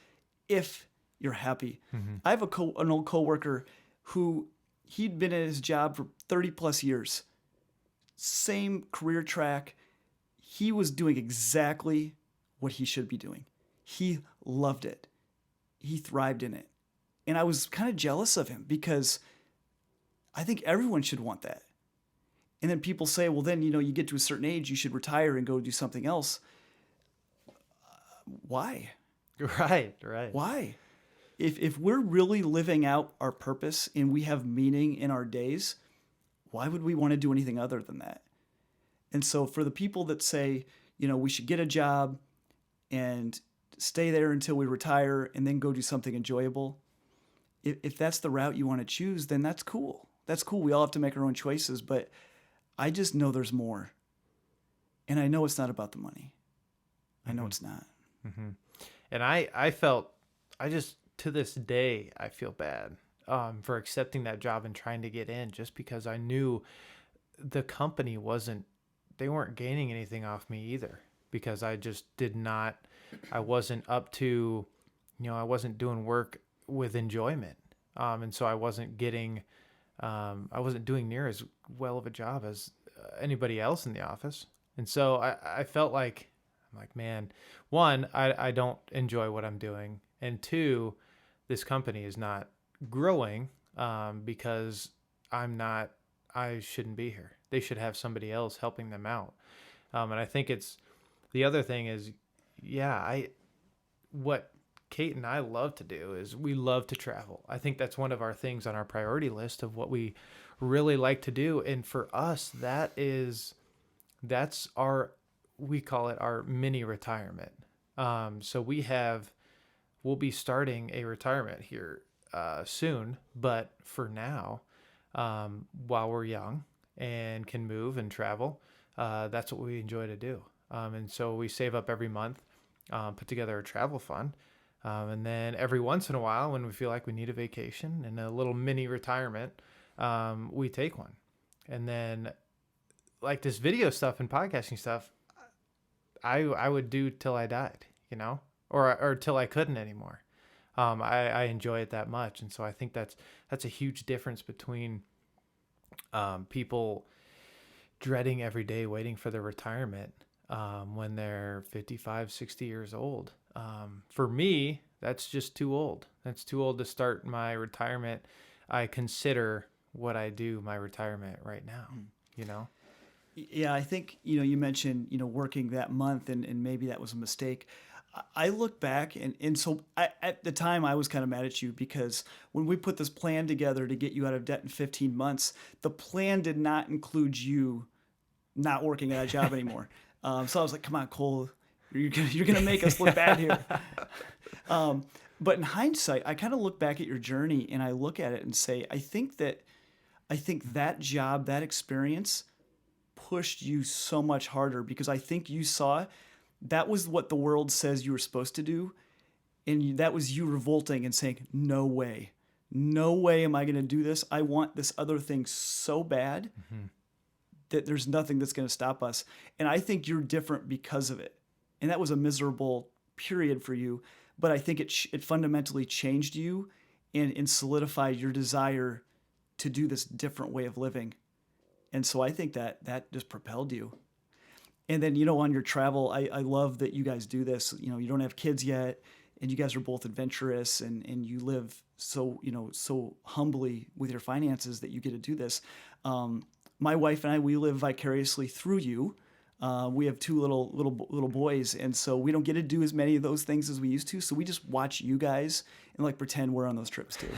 if you're happy. Mm-hmm. I have an old coworker who he'd been at his job for 30 plus years. Same career track. He was doing exactly what he should be doing. He loved it. He thrived in it. And I was kind of jealous of him because I think everyone should want that. And then people say, well, then, you get to a certain age, you should retire and go do something else. Why? Right. Why? If we're really living out our purpose and we have meaning in our days, why would we want to do anything other than that? And so for the people that say, we should get a job and stay there until we retire and then go do something enjoyable, if that's the route you want to choose, then that's cool. That's cool. We all have to make our own choices, but I just know there's more. And I know it's not about the money. I know it's not. Mm-hmm. And I just, to this day, I feel bad for accepting that job and trying to get in just because I knew the company they weren't gaining anything off me either because I just I wasn't up to, I wasn't doing work with enjoyment. And so I wasn't doing near as well of a job as anybody else in the office. And so I felt like, I'm like, man, one, I don't enjoy what I'm doing. And two, this company is not growing because I shouldn't be here. They should have somebody else helping them out. And I think the other thing is, what Kate and I love to do is we love to travel. I think that's one of our things on our priority list of what we really like to do. And for us, we call it our mini retirement. So we'll be starting a retirement here soon, but for now, while we're young and can move and travel, that's what we enjoy to do. And so we save up every month, put together a travel fund. And then every once in a while, when we feel like we need a vacation and a little mini retirement, we take one. And then like this video stuff and podcasting stuff, I would do till I died, or till I couldn't anymore. I enjoy it that much. And so I think that's a huge difference between people dreading every day waiting for their retirement when they're 55, 60 years old. For me, that's just too old. That's too old to start my retirement. I consider what I do my retirement right now, Yeah, I think, you mentioned, working that month and maybe that was a mistake. I look back and so at the time I was kind of mad at you because when we put this plan together to get you out of debt in 15 months, the plan did not include you not working at a job anymore. So I was like, come on, Cole, you're gonna make us look bad here. But in hindsight, I kind of look back at your journey and I look at it and say, I think that job, that experience pushed you so much harder because I think you saw that was what the world says you were supposed to do. And that was you revolting and saying, no way am I going to do this. I want this other thing so bad that there's nothing that's going to stop us. And I think you're different because of it. And that was a miserable period for you. but I think it fundamentally changed you and solidified your desire to do this different way of living. And so I think that just propelled you. And then, on your travel, I love that you guys do this. You don't have kids yet, and you guys are both adventurous, and you live so humbly with your finances that you get to do this. My wife and I, we live vicariously through you. We have two little boys, and so we don't get to do as many of those things as we used to. So we just watch you guys and like pretend we're on those trips too.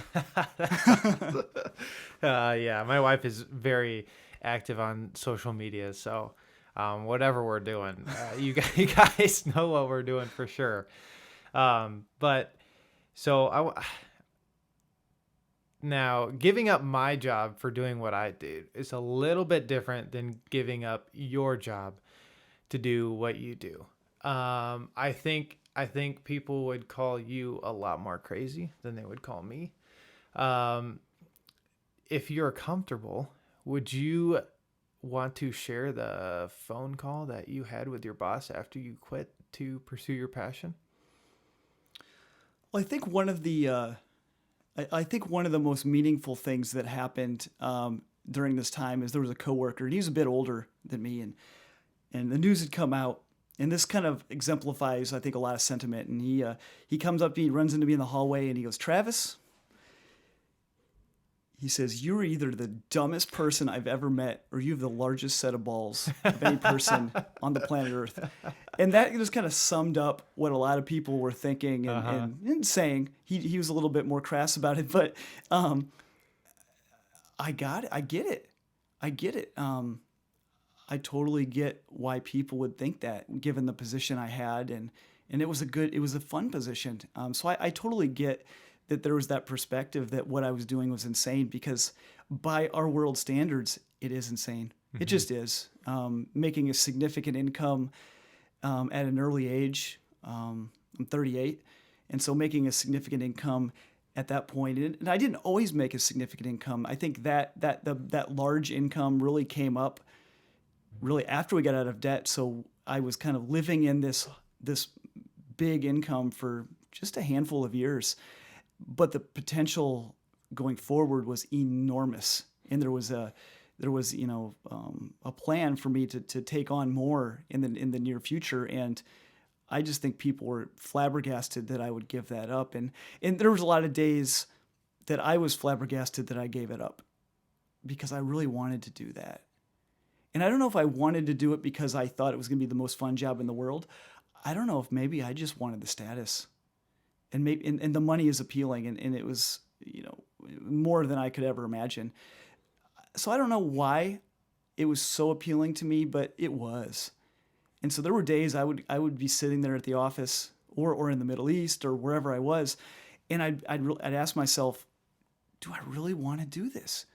Yeah, my wife is very active on social media, so whatever we're doing, you guys know what we're doing for sure. But so now giving up my job for doing what I do is a little bit different than giving up your job to do what you do. I think people would call you a lot more crazy than they would call me. If you're comfortable, would you want to share the phone call that you had with your boss after you quit to pursue your passion? Well, I think one of the most meaningful things that happened during this time is there was a coworker, and he was a bit older than me, and the news had come out, and this kind of exemplifies, I think, a lot of sentiment. And he comes up to me, runs into me in the hallway, and he goes, "Travis," he says, "you are either the dumbest person I've ever met, or you have the largest set of balls of any person on the planet Earth." And that just kind of summed up what a lot of people were thinking and saying. He was a little bit more crass about it, but I got it. I get it. I totally get why people would think that, given the position I had, and it was a fun position. So I totally get that there was that perspective that what I was doing was insane, because by our world standards, it is insane. Mm-hmm. It just is. Making a significant income at an early age. I'm 38, and so making a significant income at that point, and I didn't always make a significant income. I think that large income really came up really after we got out of debt. So I was kind of living in this big income for just a handful of years, but the potential going forward was enormous. And there was a plan for me to take on more in the near future. And I just think people were flabbergasted that I would give that up. And there was a lot of days that I was flabbergasted that I gave it up, because I really wanted to do that. And I don't know if I wanted to do it because I thought it was going to be the most fun job in the world. I don't know if maybe I just wanted the status, and maybe and the money is appealing, and it was more than I could ever imagine. So I don't know why it was so appealing to me, but it was. And so there were days I would be sitting there at the office or in the Middle East or wherever I was, and I'd ask myself, do I really want to do this?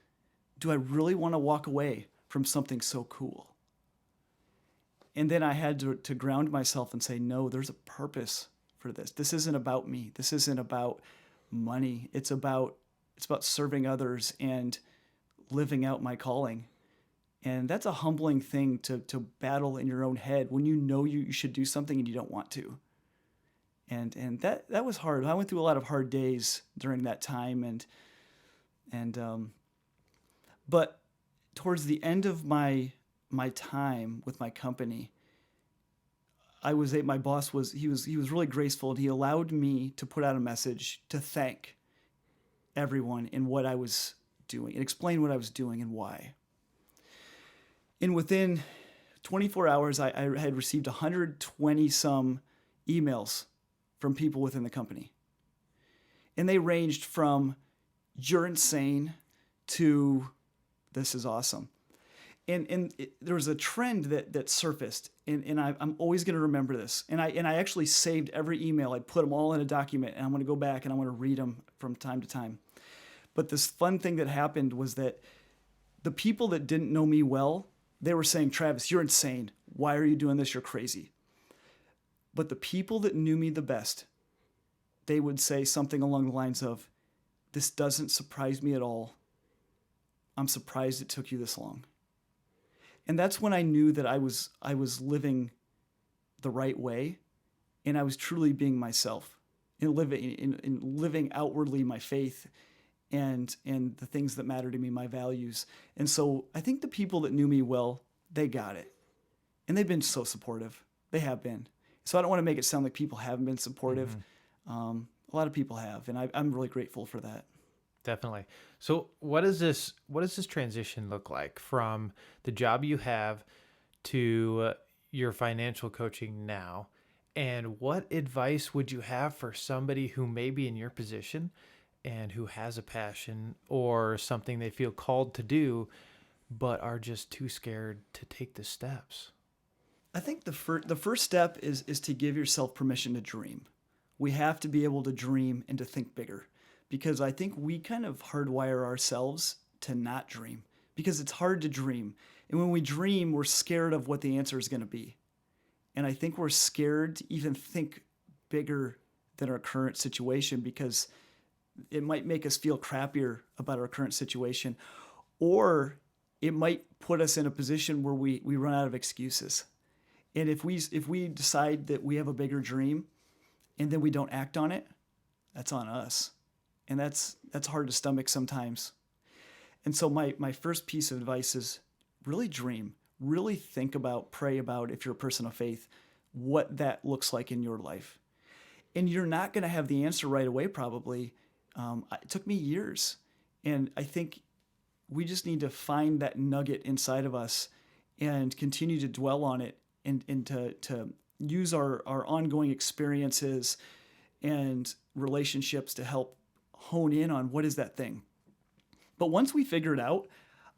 Do I really want to walk away from something so cool? And then I had to ground myself and say, no, there's a purpose for this. This isn't about me. This isn't about money. It's about serving others and living out my calling. And that's a humbling thing to battle in your own head when you should do something and you don't want to. And that was hard. I went through a lot of hard days during that time, but towards the end of my time with my company, my boss was really graceful, and he allowed me to put out a message to thank everyone in what I was doing and explain what I was doing and why. And within 24 hours, I had received 120 some emails from people within the company. And they ranged from, "You're insane," to, "This is awesome." And there was a trend that surfaced, and I'm always going to remember this. And I actually saved every email. I put them all in a document, and I'm going to go back and I'm going to read them from time to time. But this fun thing that happened was that the people that didn't know me well, they were saying, "Travis, you're insane. Why are you doing this? You're crazy." But the people that knew me the best, they would say something along the lines of, "This doesn't surprise me at all. I'm surprised it took you this long." And that's when I knew that I was living the right way, and I was truly being myself. in living outwardly my faith and the things that matter to me, my values. And so I think the people that knew me well, they got it. And they've been so supportive. They have been. So I don't want to make it sound like people haven't been supportive. A lot of people have, and I'm really grateful for that. Definitely. So what does this transition look like from the job you have to your financial coaching now? And what advice would you have for somebody who may be in your position and who has a passion or something they feel called to do, but are just too scared to take the steps? I think the first step is to give yourself permission to dream. We have to be able to dream and to think bigger, because I think we kind of hardwire ourselves to not dream because it's hard to dream. And when we dream, we're scared of what the answer is going to be. And I think we're scared to even think bigger than our current situation because it might make us feel crappier about our current situation, or it might put us in a position where we run out of excuses. And if we decide that we have a bigger dream and then we don't act on it, that's on us. And that's hard to stomach sometimes. And so my first piece of advice is really dream, really think about, pray about, if you're a person of faith, what that looks like in your life. And you're not going to have the answer right away, probably. It took me years. And I think we just need to find that nugget inside of us and continue to dwell on it and to use our ongoing experiences and relationships to help hone in on what is that thing. But once we figure it out,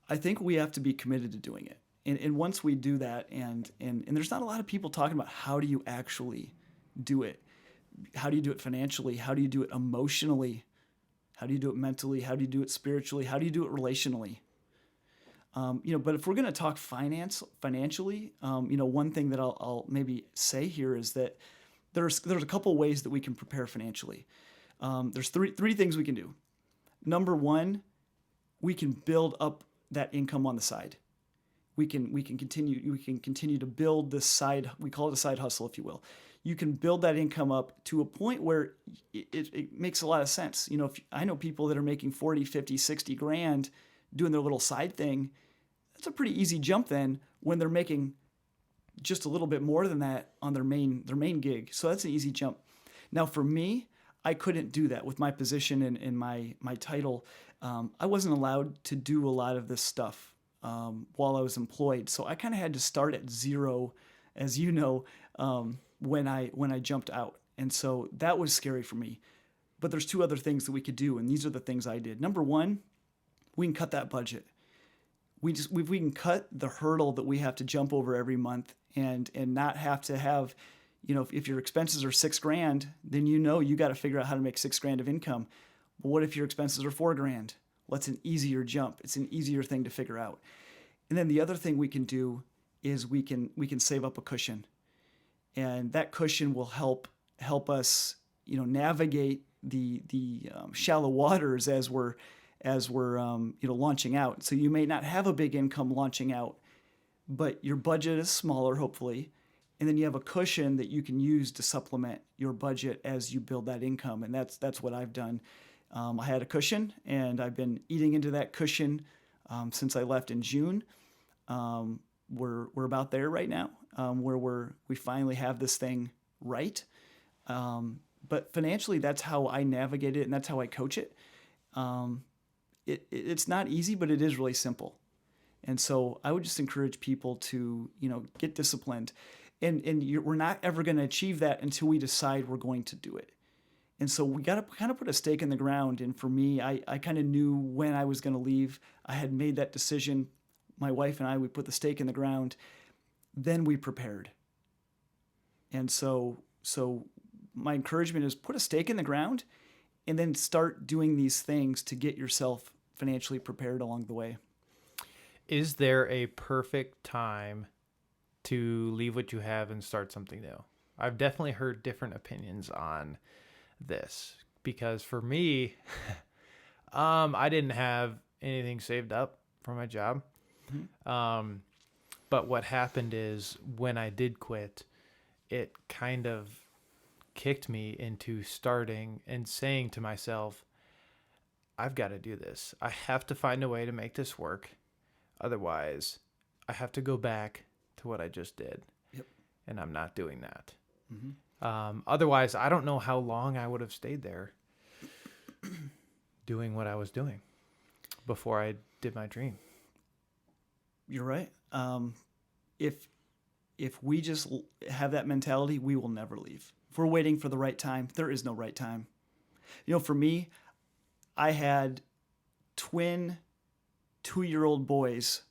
I think we have to be committed to doing it. And once we do that, and there's not a lot of people talking about how do you actually do it? How do you do it financially? How do you do it emotionally? How do you do it mentally? How do you do it spiritually? How do you do it relationally? But if we're going to talk financially, one thing that I'll maybe say here is that there's a couple ways that we can prepare financially. There's three things we can do. Number one, we can build up that income on the side. We can continue to build this side. We call it a side hustle, if you will. You can build that income up to a point where it makes a lot of sense. I know people that are making 40, 50, 60 grand doing their little side thing. That's a pretty easy jump then when they're making just a little bit more than that on their main gig. So that's an easy jump. Now for me, I couldn't do that with my position and my title. I wasn't allowed to do a lot of this stuff while I was employed. So I kind of had to start at zero, as you know, when I jumped out. And so that was scary for me. But there's two other things that we could do, and these are the things I did. Number one, we can cut that budget. We can cut the hurdle that we have to jump over every month and not have to have, if your expenses are $6,000, then you got to figure out how to make $6,000 of income. But what if your expenses are $4,000? Well, that's an easier jump. It's an easier thing to figure out. And then the other thing we can do is we can save up a cushion, and that cushion will help us, navigate the shallow waters as we're launching out. So you may not have a big income launching out, but your budget is smaller, hopefully. And then you have a cushion that you can use to supplement your budget as you build that income. And that's what I've done. I had a cushion, and I've been eating into that cushion since I left in June. We're about there right now, where we finally have this thing right. But financially, that's how I navigate it, and that's how I coach it. It's not easy, but it is really simple. And so I would just encourage people to, get disciplined. And we're not ever going to achieve that until we decide we're going to do it. And so we got to kind of put a stake in the ground. And for me, I kind of knew when I was going to leave. I had made that decision. My wife and I, we put the stake in the ground. Then we prepared. And so my encouragement is put a stake in the ground and then start doing these things to get yourself financially prepared along the way. Is there a perfect time to leave what you have and start something new? I've definitely heard different opinions on this, because for me, I didn't have anything saved up for my job. Mm-hmm. But what happened is when I did quit, it kind of kicked me into starting and saying to myself, I've got to do this. I have to find a way to make this work. Otherwise, I have to go back to what I just did. Yep. And I'm not doing that. Mm-hmm. Otherwise, I don't know how long I would have stayed there doing what I was doing before I did my dream. You're right. If we just have that mentality, we will never leave. If we're waiting for the right time, there is no right time. You know, for me, I had twin 2-year-old boys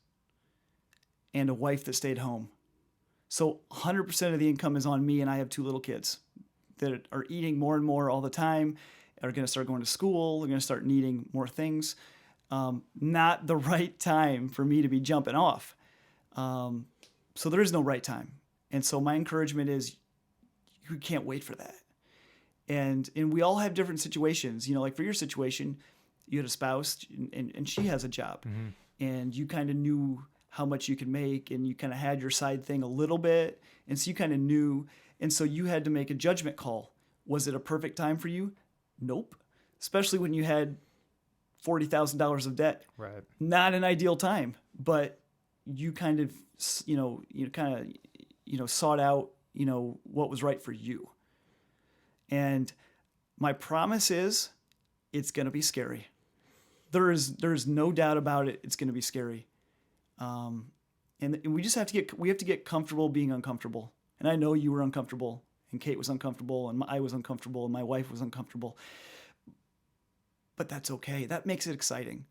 and a wife that stayed home. So 100% of the income is on me, and I have 2 little kids that are eating more and more all the time, are going to start going to school, they're going to start needing more things. Not the right time for me to be jumping off. So there is no right time. And so my encouragement is you can't wait for that. And we all have different situations. You know, like for your situation, you had a spouse and she has a job. Mm-hmm. And you kind of knew how much you could make, and you kind of had your side thing a little bit. And so you kind of knew. And so you had to make a judgment call. Was it a perfect time for you? Nope. Especially when you had $40,000 of debt. Right. Not an ideal time, but you kind of, sought out, what was right for you. And my promise is it's going to be scary. There's no doubt about it. It's going to be scary. And we just have to get comfortable being uncomfortable. And I know you were uncomfortable, and Kate was uncomfortable, and I was uncomfortable, and my wife was uncomfortable. But that's okay. That makes it exciting.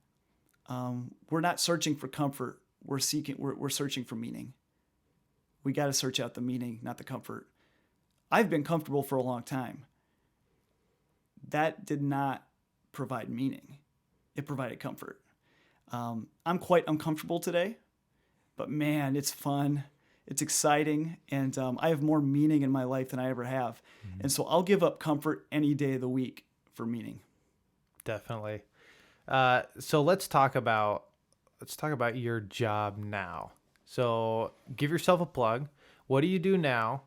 We're not searching for comfort. We're searching for meaning. We got to search out the meaning, not the comfort. I've been comfortable for a long time. That did not provide meaning. It provided comfort. I'm quite uncomfortable today, but man, it's fun. It's exciting. And I have more meaning in my life than I ever have. Mm-hmm. And so I'll give up comfort any day of the week for meaning. Definitely. So let's talk about your job now. So give yourself a plug. What do you do now?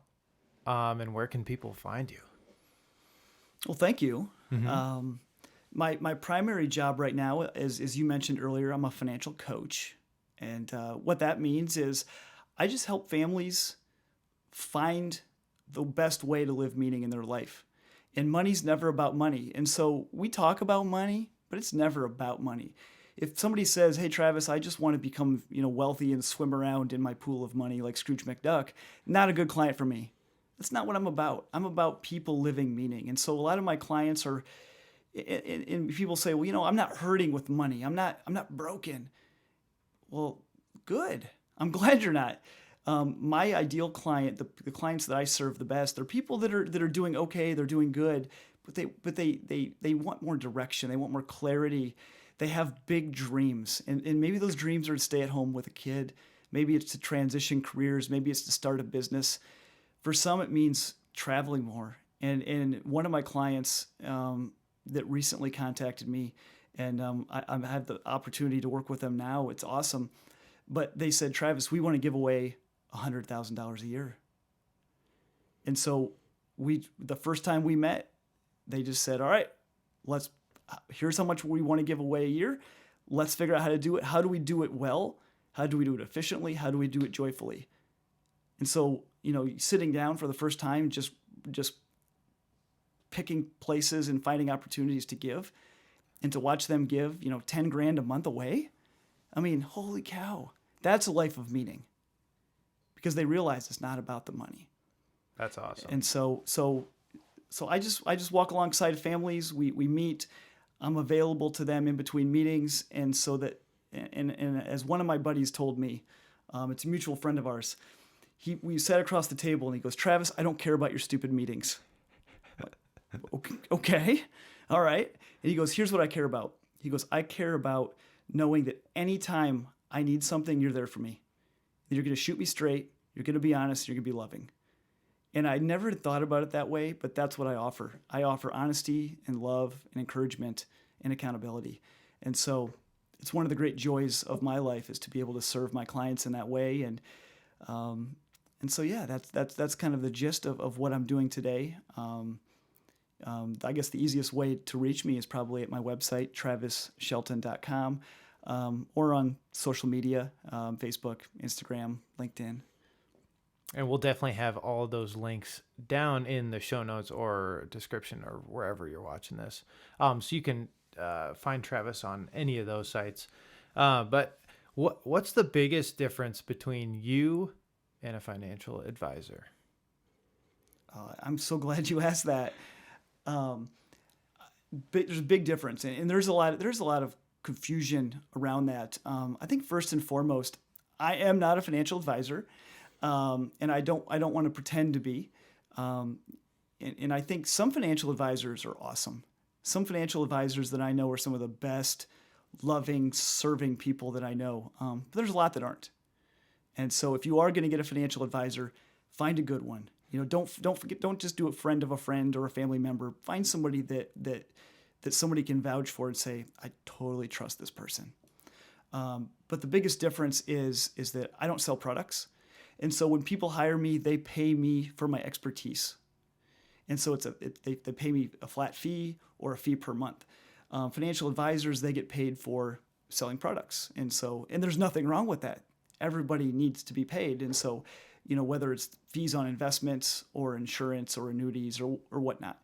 And where can people find you? Well, thank you. Mm-hmm. My primary job right now is, as you mentioned earlier, I'm a financial coach. And what that means is I just help families find the best way to live meaning in their life. And money's never about money. And so we talk about money, but it's never about money. If somebody says, hey, Travis, I just want to become wealthy and swim around in my pool of money like Scrooge McDuck, not a good client for me. That's not what I'm about. I'm about people living meaning. And so a lot of my clients are, and people say, well, I'm not hurting with money. I'm not broken. Well, good. I'm glad you're not. My ideal client, the clients that I serve the best, they're people that are doing okay, they're doing good, but they want more direction, they want more clarity. They have big dreams, and maybe those dreams are to stay at home with a kid. Maybe it's to transition careers. Maybe it's to start a business. For some, it means traveling more. And one of my clients that recently contacted me, and I have the opportunity to work with them now. It's awesome. But they said, Travis, we want to give away $100,000 a year. And so the first time we met, they just said, all right, here's how much we want to give away a year. Let's figure out how to do it. How do we do it well? How do we do it efficiently? How do we do it joyfully? And so, sitting down for the first time, just picking places and finding opportunities to give, and to watch them give, $10,000 a month away. I mean, holy cow, that's a life of meaning, because they realize it's not about the money. That's awesome. And so I just walk alongside families. We meet. I'm available to them in between meetings, and so that and as one of my buddies told me, it's a mutual friend of ours. We sat across the table, and he goes, Travis, I don't care about your stupid meetings. Okay, all right. And he goes, here's what I care about. He goes, I care about knowing that anytime I need something, you're there for me. You're going to shoot me straight. You're going to be honest. You're going to be loving. And I never thought about it that way, but that's what I offer. I offer honesty and love and encouragement and accountability. And so it's one of the great joys of my life is to be able to serve my clients in that way. And And so, yeah, that's kind of the gist of what I'm doing today. I guess the easiest way to reach me is probably at my website, TravisShelton.com, or on social media, Facebook, Instagram, LinkedIn. And we'll definitely have all of those links down in the show notes or description or wherever you're watching this. So you can find Travis on any of those sites. But what's the biggest difference between you and a financial advisor? I'm so glad you asked that. There's a big difference, and there's a lot of confusion around that. I think first and foremost, I am not a financial advisor, and I don't want to pretend to be. And I think some financial advisors are awesome. Some financial advisors that I know are some of the best, loving, serving people that I know. But there's a lot that aren't. And so if you are going to get a financial advisor, find a good one. Don't just do a friend of a friend or a family member. Find somebody that somebody can vouch for and say, I totally trust this person. But the biggest difference is that I don't sell products. And so when people hire me, they pay me for my expertise. And so they pay me a flat fee or a fee per month. Financial advisors, they get paid for selling products. And there's nothing wrong with that. Everybody needs to be paid. And so, whether it's fees on investments or insurance or annuities or whatnot,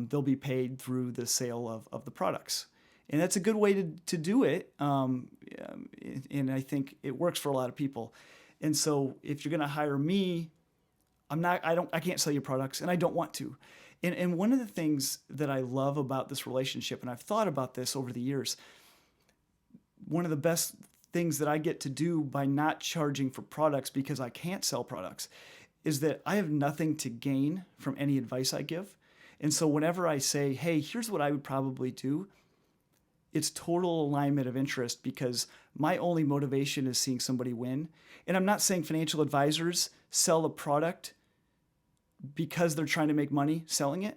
they'll be paid through the sale of the products. And that's a good way to do it. And I think it works for a lot of people. And so if you're going to hire me, I can't sell you products, and I don't want to. And one of the things that I love about this relationship, and I've thought about this over the years, one of the best things that I get to do by not charging for products because I can't sell products is that I have nothing to gain from any advice I give. And so whenever I say, hey, here's what I would probably do, it's total alignment of interest because my only motivation is seeing somebody win. And I'm not saying financial advisors sell a product because they're trying to make money selling it,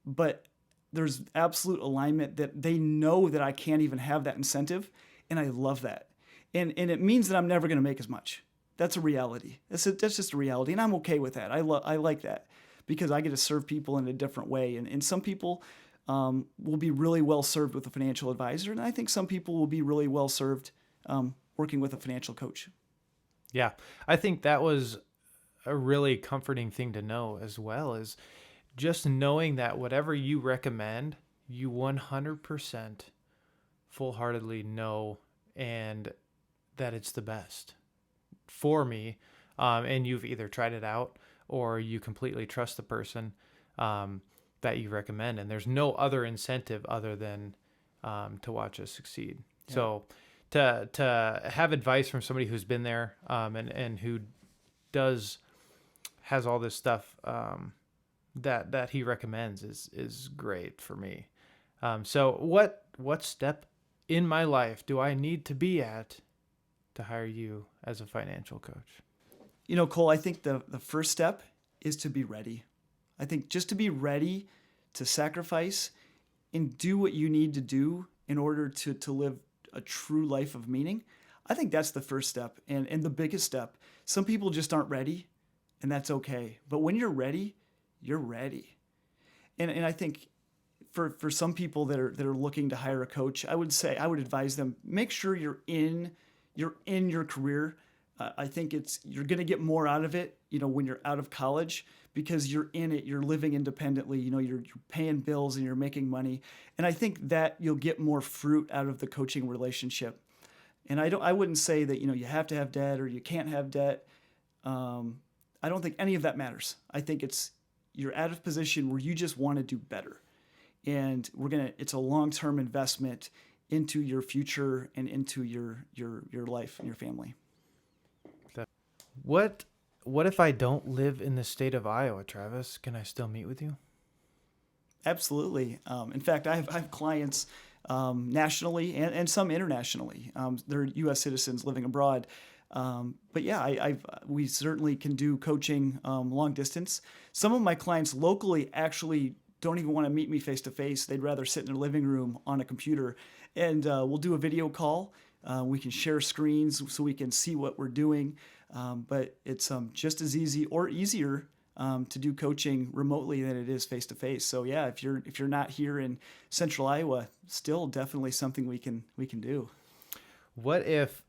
but there's absolute alignment that they know that I can't even have that incentive, and I love that. And it means that I'm never going to make as much. That's a reality. That's just a reality, and I'm okay with that. I like that because I get to serve people in a different way. And some people will be really well served with a financial advisor, and I think some people will be really well served working with a financial coach. Yeah, I think that was a really comforting thing to know as well, is just knowing that whatever you recommend, you 100% full-heartedly know and that it's the best for me. And you've either tried it out or you completely trust the person that you recommend. And there's no other incentive other than to watch us succeed. Yeah. So to have advice from somebody who's been there and who has all this stuff that he recommends is great for me. So what step in my life do I need to be at to hire you as a financial coach? Cole, I think the first step is to be ready. I think just to be ready to sacrifice and do what you need to do in order to live a true life of meaning. I think that's the first step and the biggest step. Some people just aren't ready, and that's okay. But when you're ready, you're ready. And I think for some people that are looking to hire a coach, I would advise them, make sure you're in your career. I think you're going to get more out of it, when you're out of college because you're in it, you're living independently, you're paying bills and you're making money. And I think that you'll get more fruit out of the coaching relationship. And I wouldn't say that, you have to have debt or you can't have debt. I don't think any of that matters. I think you're at a position where you just want to do better. And it's a long-term investment into your future and into your life and your family. What if I don't live in the state of Iowa, Travis? Can I still meet with you? Absolutely. In fact, I have clients nationally and some internationally. They're U.S. citizens living abroad. But yeah, we certainly can do coaching long distance. Some of my clients locally actually don't even want to meet me face to face. They'd rather sit in their living room on a computer, and we'll do a video call. We can share screens so we can see what we're doing. But it's just as easy or easier to do coaching remotely than it is face to face. So yeah, if you're not here in Central Iowa, still definitely something we can do. What if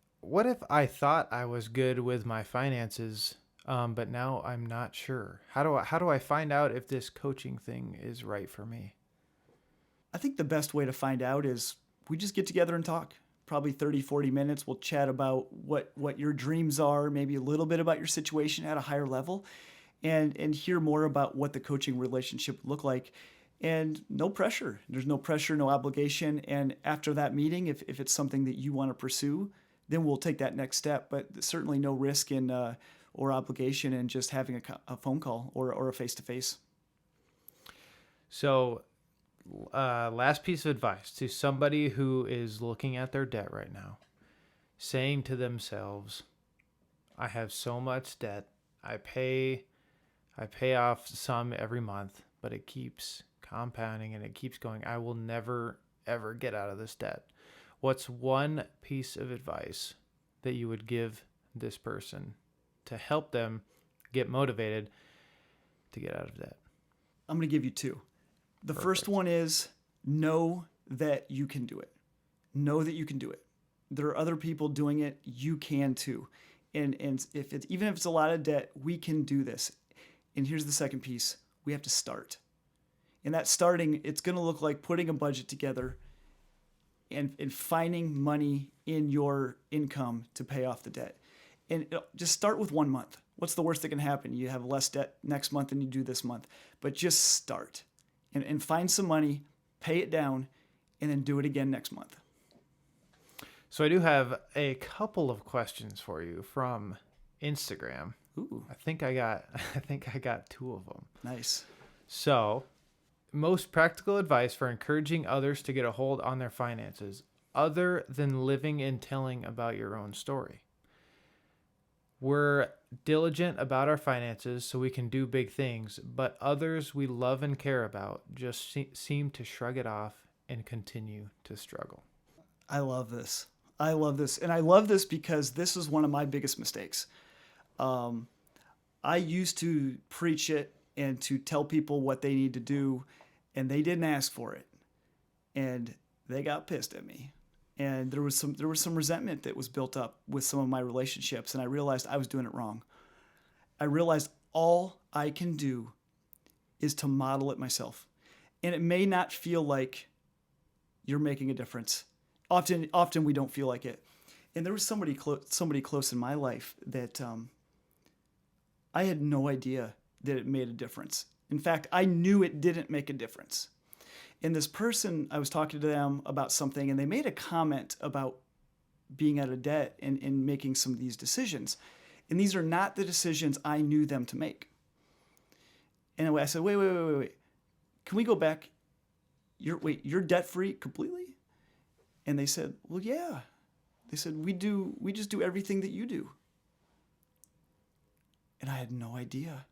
I thought I was good with my finances, but now I'm not sure? How do I find out if this coaching thing is right for me? I think the best way to find out is we just get together and talk. Probably 30, 40 minutes. We'll chat about what your dreams are, maybe a little bit about your situation at a higher level, and hear more about what the coaching relationship would look like. And no pressure. There's no pressure, no obligation. And after that meeting, if it's something that you want to pursue, then we'll take that next step. But certainly no risk in or obligation in just having a phone call or a face-to-face. So, last piece of advice to somebody who is looking at their debt right now, saying to themselves, I have so much debt. I pay off some every month, but it keeps compounding and it keeps going. I will never, ever get out of this debt. What's one piece of advice that you would give this person to help them get motivated to get out of debt? I'm going to give you two. The Perfect. First one is know that you can do it. Know that you can do it. There are other people doing it. You can too. And even if it's a lot of debt, we can do this. And here's the second piece. We have to start. And that starting, it's going to look like putting a budget together and finding money in your income to pay off the debt. And just start with 1 month. What's the worst that can happen? You have less debt next month than you do this month. But just start and find some money, pay it down, and then do it again next month. So I do have a couple of questions for you from Instagram. Ooh, I think I got two of them. nice. So, most practical advice for encouraging others to get a hold on their finances, other than living and telling about your own story. We're diligent about our finances so we can do big things, but others we love and care about just seem to shrug it off and continue to struggle. I love this. I love this. And I love this because this is one of my biggest mistakes. I used to preach it and to tell people what they need to do, and they didn't ask for it. And they got pissed at me. And there was some resentment that was built up with some of my relationships, and I realized I was doing it wrong. I realized all I can do is to model it myself. And it may not feel like you're making a difference. Often we don't feel like it. And there was somebody close in my life that I had no idea that it made a difference. In fact, I knew it didn't make a difference. And this person, I was talking to them about something, and they made a comment about being out of debt and making some of these decisions. And these are not the decisions I knew them to make. And I said, wait. Can we go back? You're debt-free completely? And they said, well, yeah. They said, we just do everything that you do. And I had no idea.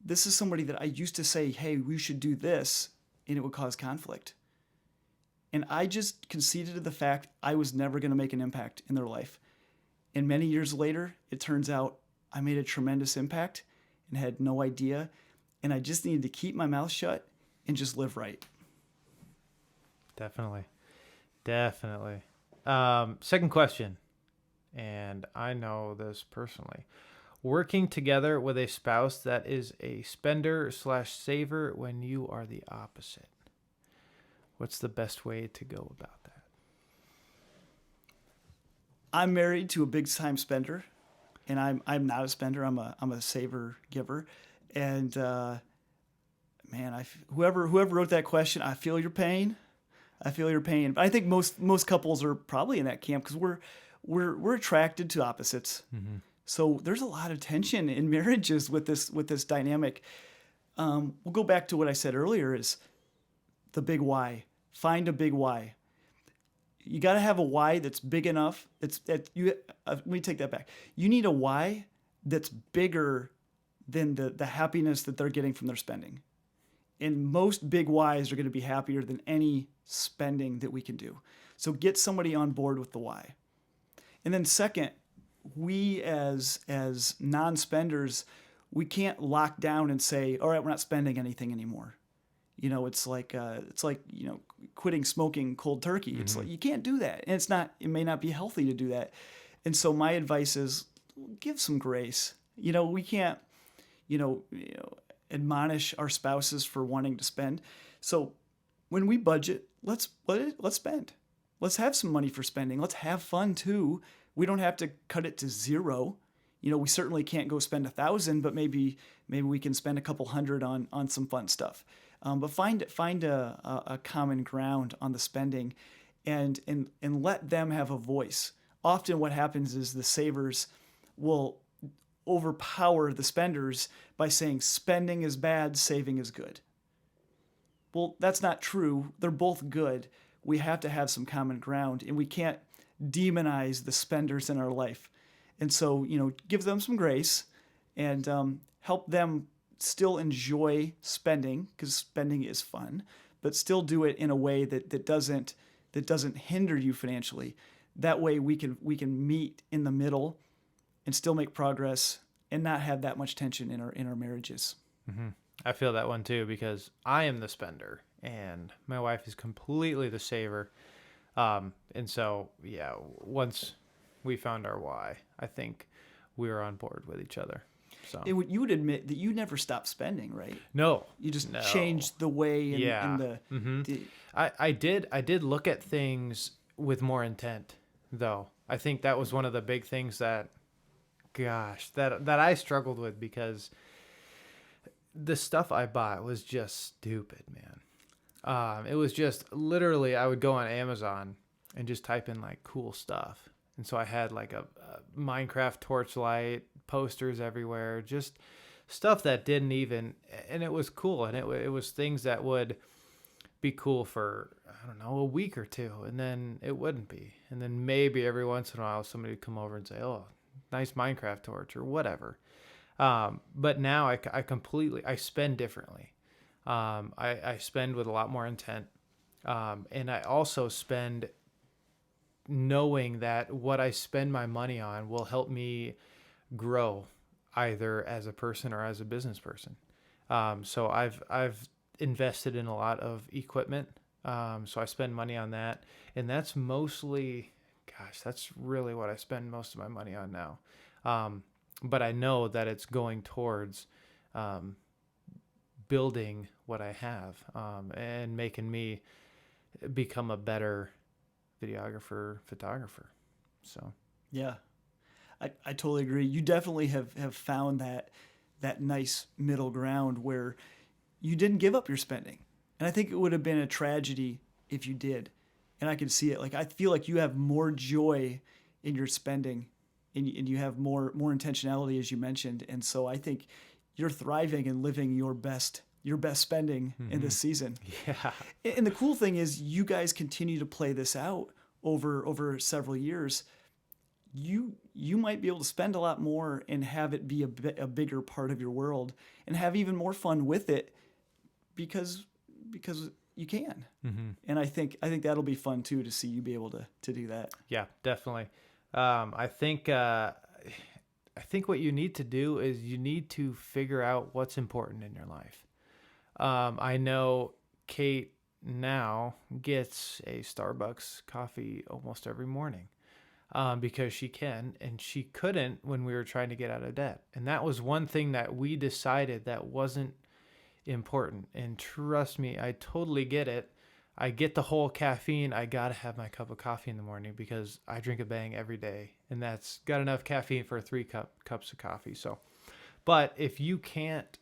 This is somebody that I used to say, hey, we should do this, and it would cause conflict. And I just conceded to the fact I was never going to make an impact in their life. And many years later, it turns out I made a tremendous impact and had no idea. And I just needed to keep my mouth shut and just live right. Definitely. Second question, and I know this personally. Working together with a spouse that is a spender/saver when you are the opposite. What's the best way to go about that? I'm married to a big time spender, and I'm not a spender. I'm a saver giver, and man, whoever wrote that question, I feel your pain. But I think most couples are probably in that camp because we're attracted to opposites. Mm-hmm. So there's a lot of tension in marriages with this dynamic. We'll go back to what I said earlier: is the big why. Find a big why. You got to have a why that's big enough. Let me take that back. You need a why that's bigger than the happiness that they're getting from their spending. And most big whys are going to be happier than any spending that we can do. So get somebody on board with the why. And then second, we as non-spenders, we can't lock down and say, all right, we're not spending anything anymore. It's like quitting smoking cold turkey. It's like you can't do that, and it may not be healthy to do that. And so my advice is give some grace. We can't admonish our spouses for wanting to spend. So when we budget, let's spend. Let's have some money for spending. Let's have fun too. We don't have to cut it to zero. We certainly can't go spend 1,000, but maybe we can spend a couple hundred on some fun stuff. But find a common ground on the spending, and let them have a voice. Often what happens is the savers will overpower the spenders by saying spending is bad, saving is good. Well, that's not true. They're both good. We have to have some common ground, and we can't demonize the spenders in our life. And so, give them some grace and help them still enjoy spending, because spending is fun, but still do it in a way that doesn't hinder you financially. That way we can meet in the middle and still make progress and not have that much tension in our marriages. Mm-hmm. I feel that one too, because I am the spender and my wife is completely the saver. And so, yeah, once we found our why, I think we were on board with each other. So you would admit that you never stopped spending, right? No, you just changed the way I did look at things with more intent, though. I think that was one of the big things that I struggled with, because the stuff I bought was just stupid, man. It was just literally, I would go on Amazon and just type in like cool stuff. And so I had like a Minecraft torchlight, posters everywhere, just stuff that didn't even, and it was cool. And it was things that would be cool for, I don't know, a week or two, and then it wouldn't be. And then maybe every once in a while somebody would come over and say, oh, nice Minecraft torch or whatever. But now I spend differently. I spend with a lot more intent. And I also spend knowing that what I spend my money on will help me grow either as a person or as a business person. So I've invested in a lot of equipment. So I spend money on that, and that's mostly, that's really what I spend most of my money on now. But I know that it's going towards, building what I have, and making me become a better videographer, photographer. So, yeah, I totally agree. You definitely have found that nice middle ground where you didn't give up your spending. And I think it would have been a tragedy if you did. And I can see it. Like, I feel like you have more joy in your spending, and you have more intentionality, as you mentioned. And so I think you're thriving and living your best spending in this season. Yeah. And the cool thing is, you guys continue to play this out over several years. You might be able to spend a lot more and have it be a bigger part of your world, and have even more fun with it because you can. Mm-hmm. And I think that'll be fun too, to see you be able to do that. Yeah, definitely. I think what you need to do is you need to figure out what's important in your life. I know Kate now gets a Starbucks coffee almost every morning, because she can, and she couldn't when we were trying to get out of debt. And that was one thing that we decided that wasn't important. And trust me, I totally get it. I get the whole caffeine. I got to have my cup of coffee in the morning because I drink a bang every day, and that's got enough caffeine for 3 cups of coffee. So, but if you can't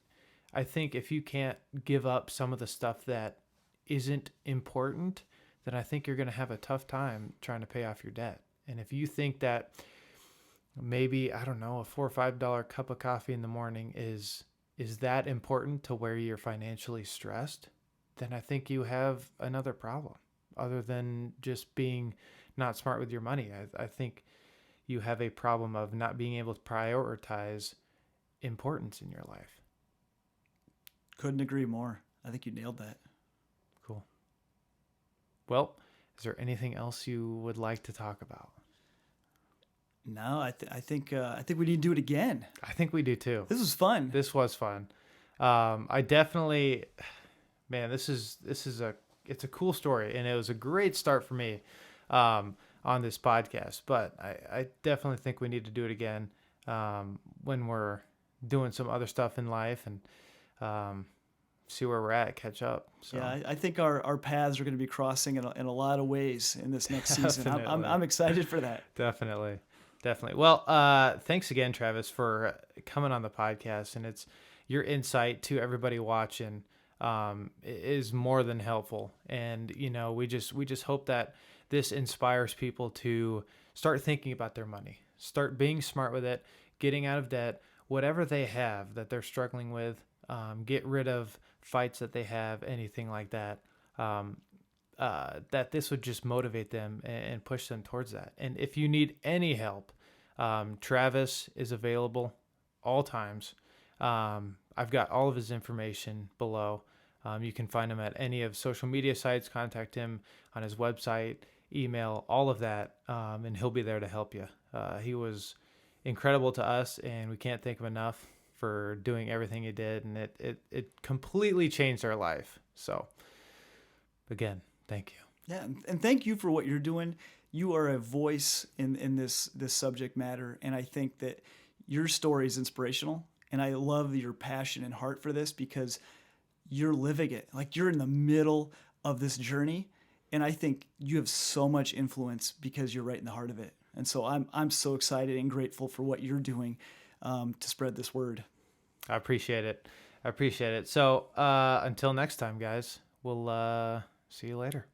give up some of the stuff that isn't important, then I think you're going to have a tough time trying to pay off your debt. And if you think that maybe, I don't know, a $4 or $5 cup of coffee in the morning is that important to where you're financially stressed, then I think you have another problem other than just being not smart with your money. I think you have a problem of not being able to prioritize importance in your life. Couldn't agree more. I think you nailed that. Cool. Well, Is there anything else you would like to talk about? No, I think we need to do it again. I think we do too. This was fun. This was fun. I definitely, man, it's a cool story, and it was a great start for me on this podcast. But I definitely think we need to do it again when we're doing some other stuff in life and see where we're at, catch up. So. Yeah, I think our paths are going to be crossing in a lot of ways in this next season. I'm excited for that. Definitely. Well, thanks again, Travis, for coming on the podcast, and it's your insight to everybody watching is more than helpful. And we just hope that this inspires people to start thinking about their money, start being smart with it, getting out of debt, whatever they have that they're struggling with, get rid of fights that they have, anything like that. That this would just motivate them and push them towards that. And if you need any help, Travis is available all times. I've got all of his information below. You can find him at any of social media sites, contact him on his website, email, all of that, and he'll be there to help you. He was incredible to us, and we can't thank him enough for doing everything he did, and it completely changed our life. So, again, thank you. Yeah, and thank you for what you're doing. You are a voice in this subject matter, and I think that your story is inspirational, and I love your passion and heart for this because you're living it. Like, you're in the middle of this journey, and I think you have so much influence because you're right in the heart of it. And so I'm so excited and grateful for what you're doing to spread this word. I appreciate it. So until next time, guys, we'll see you later.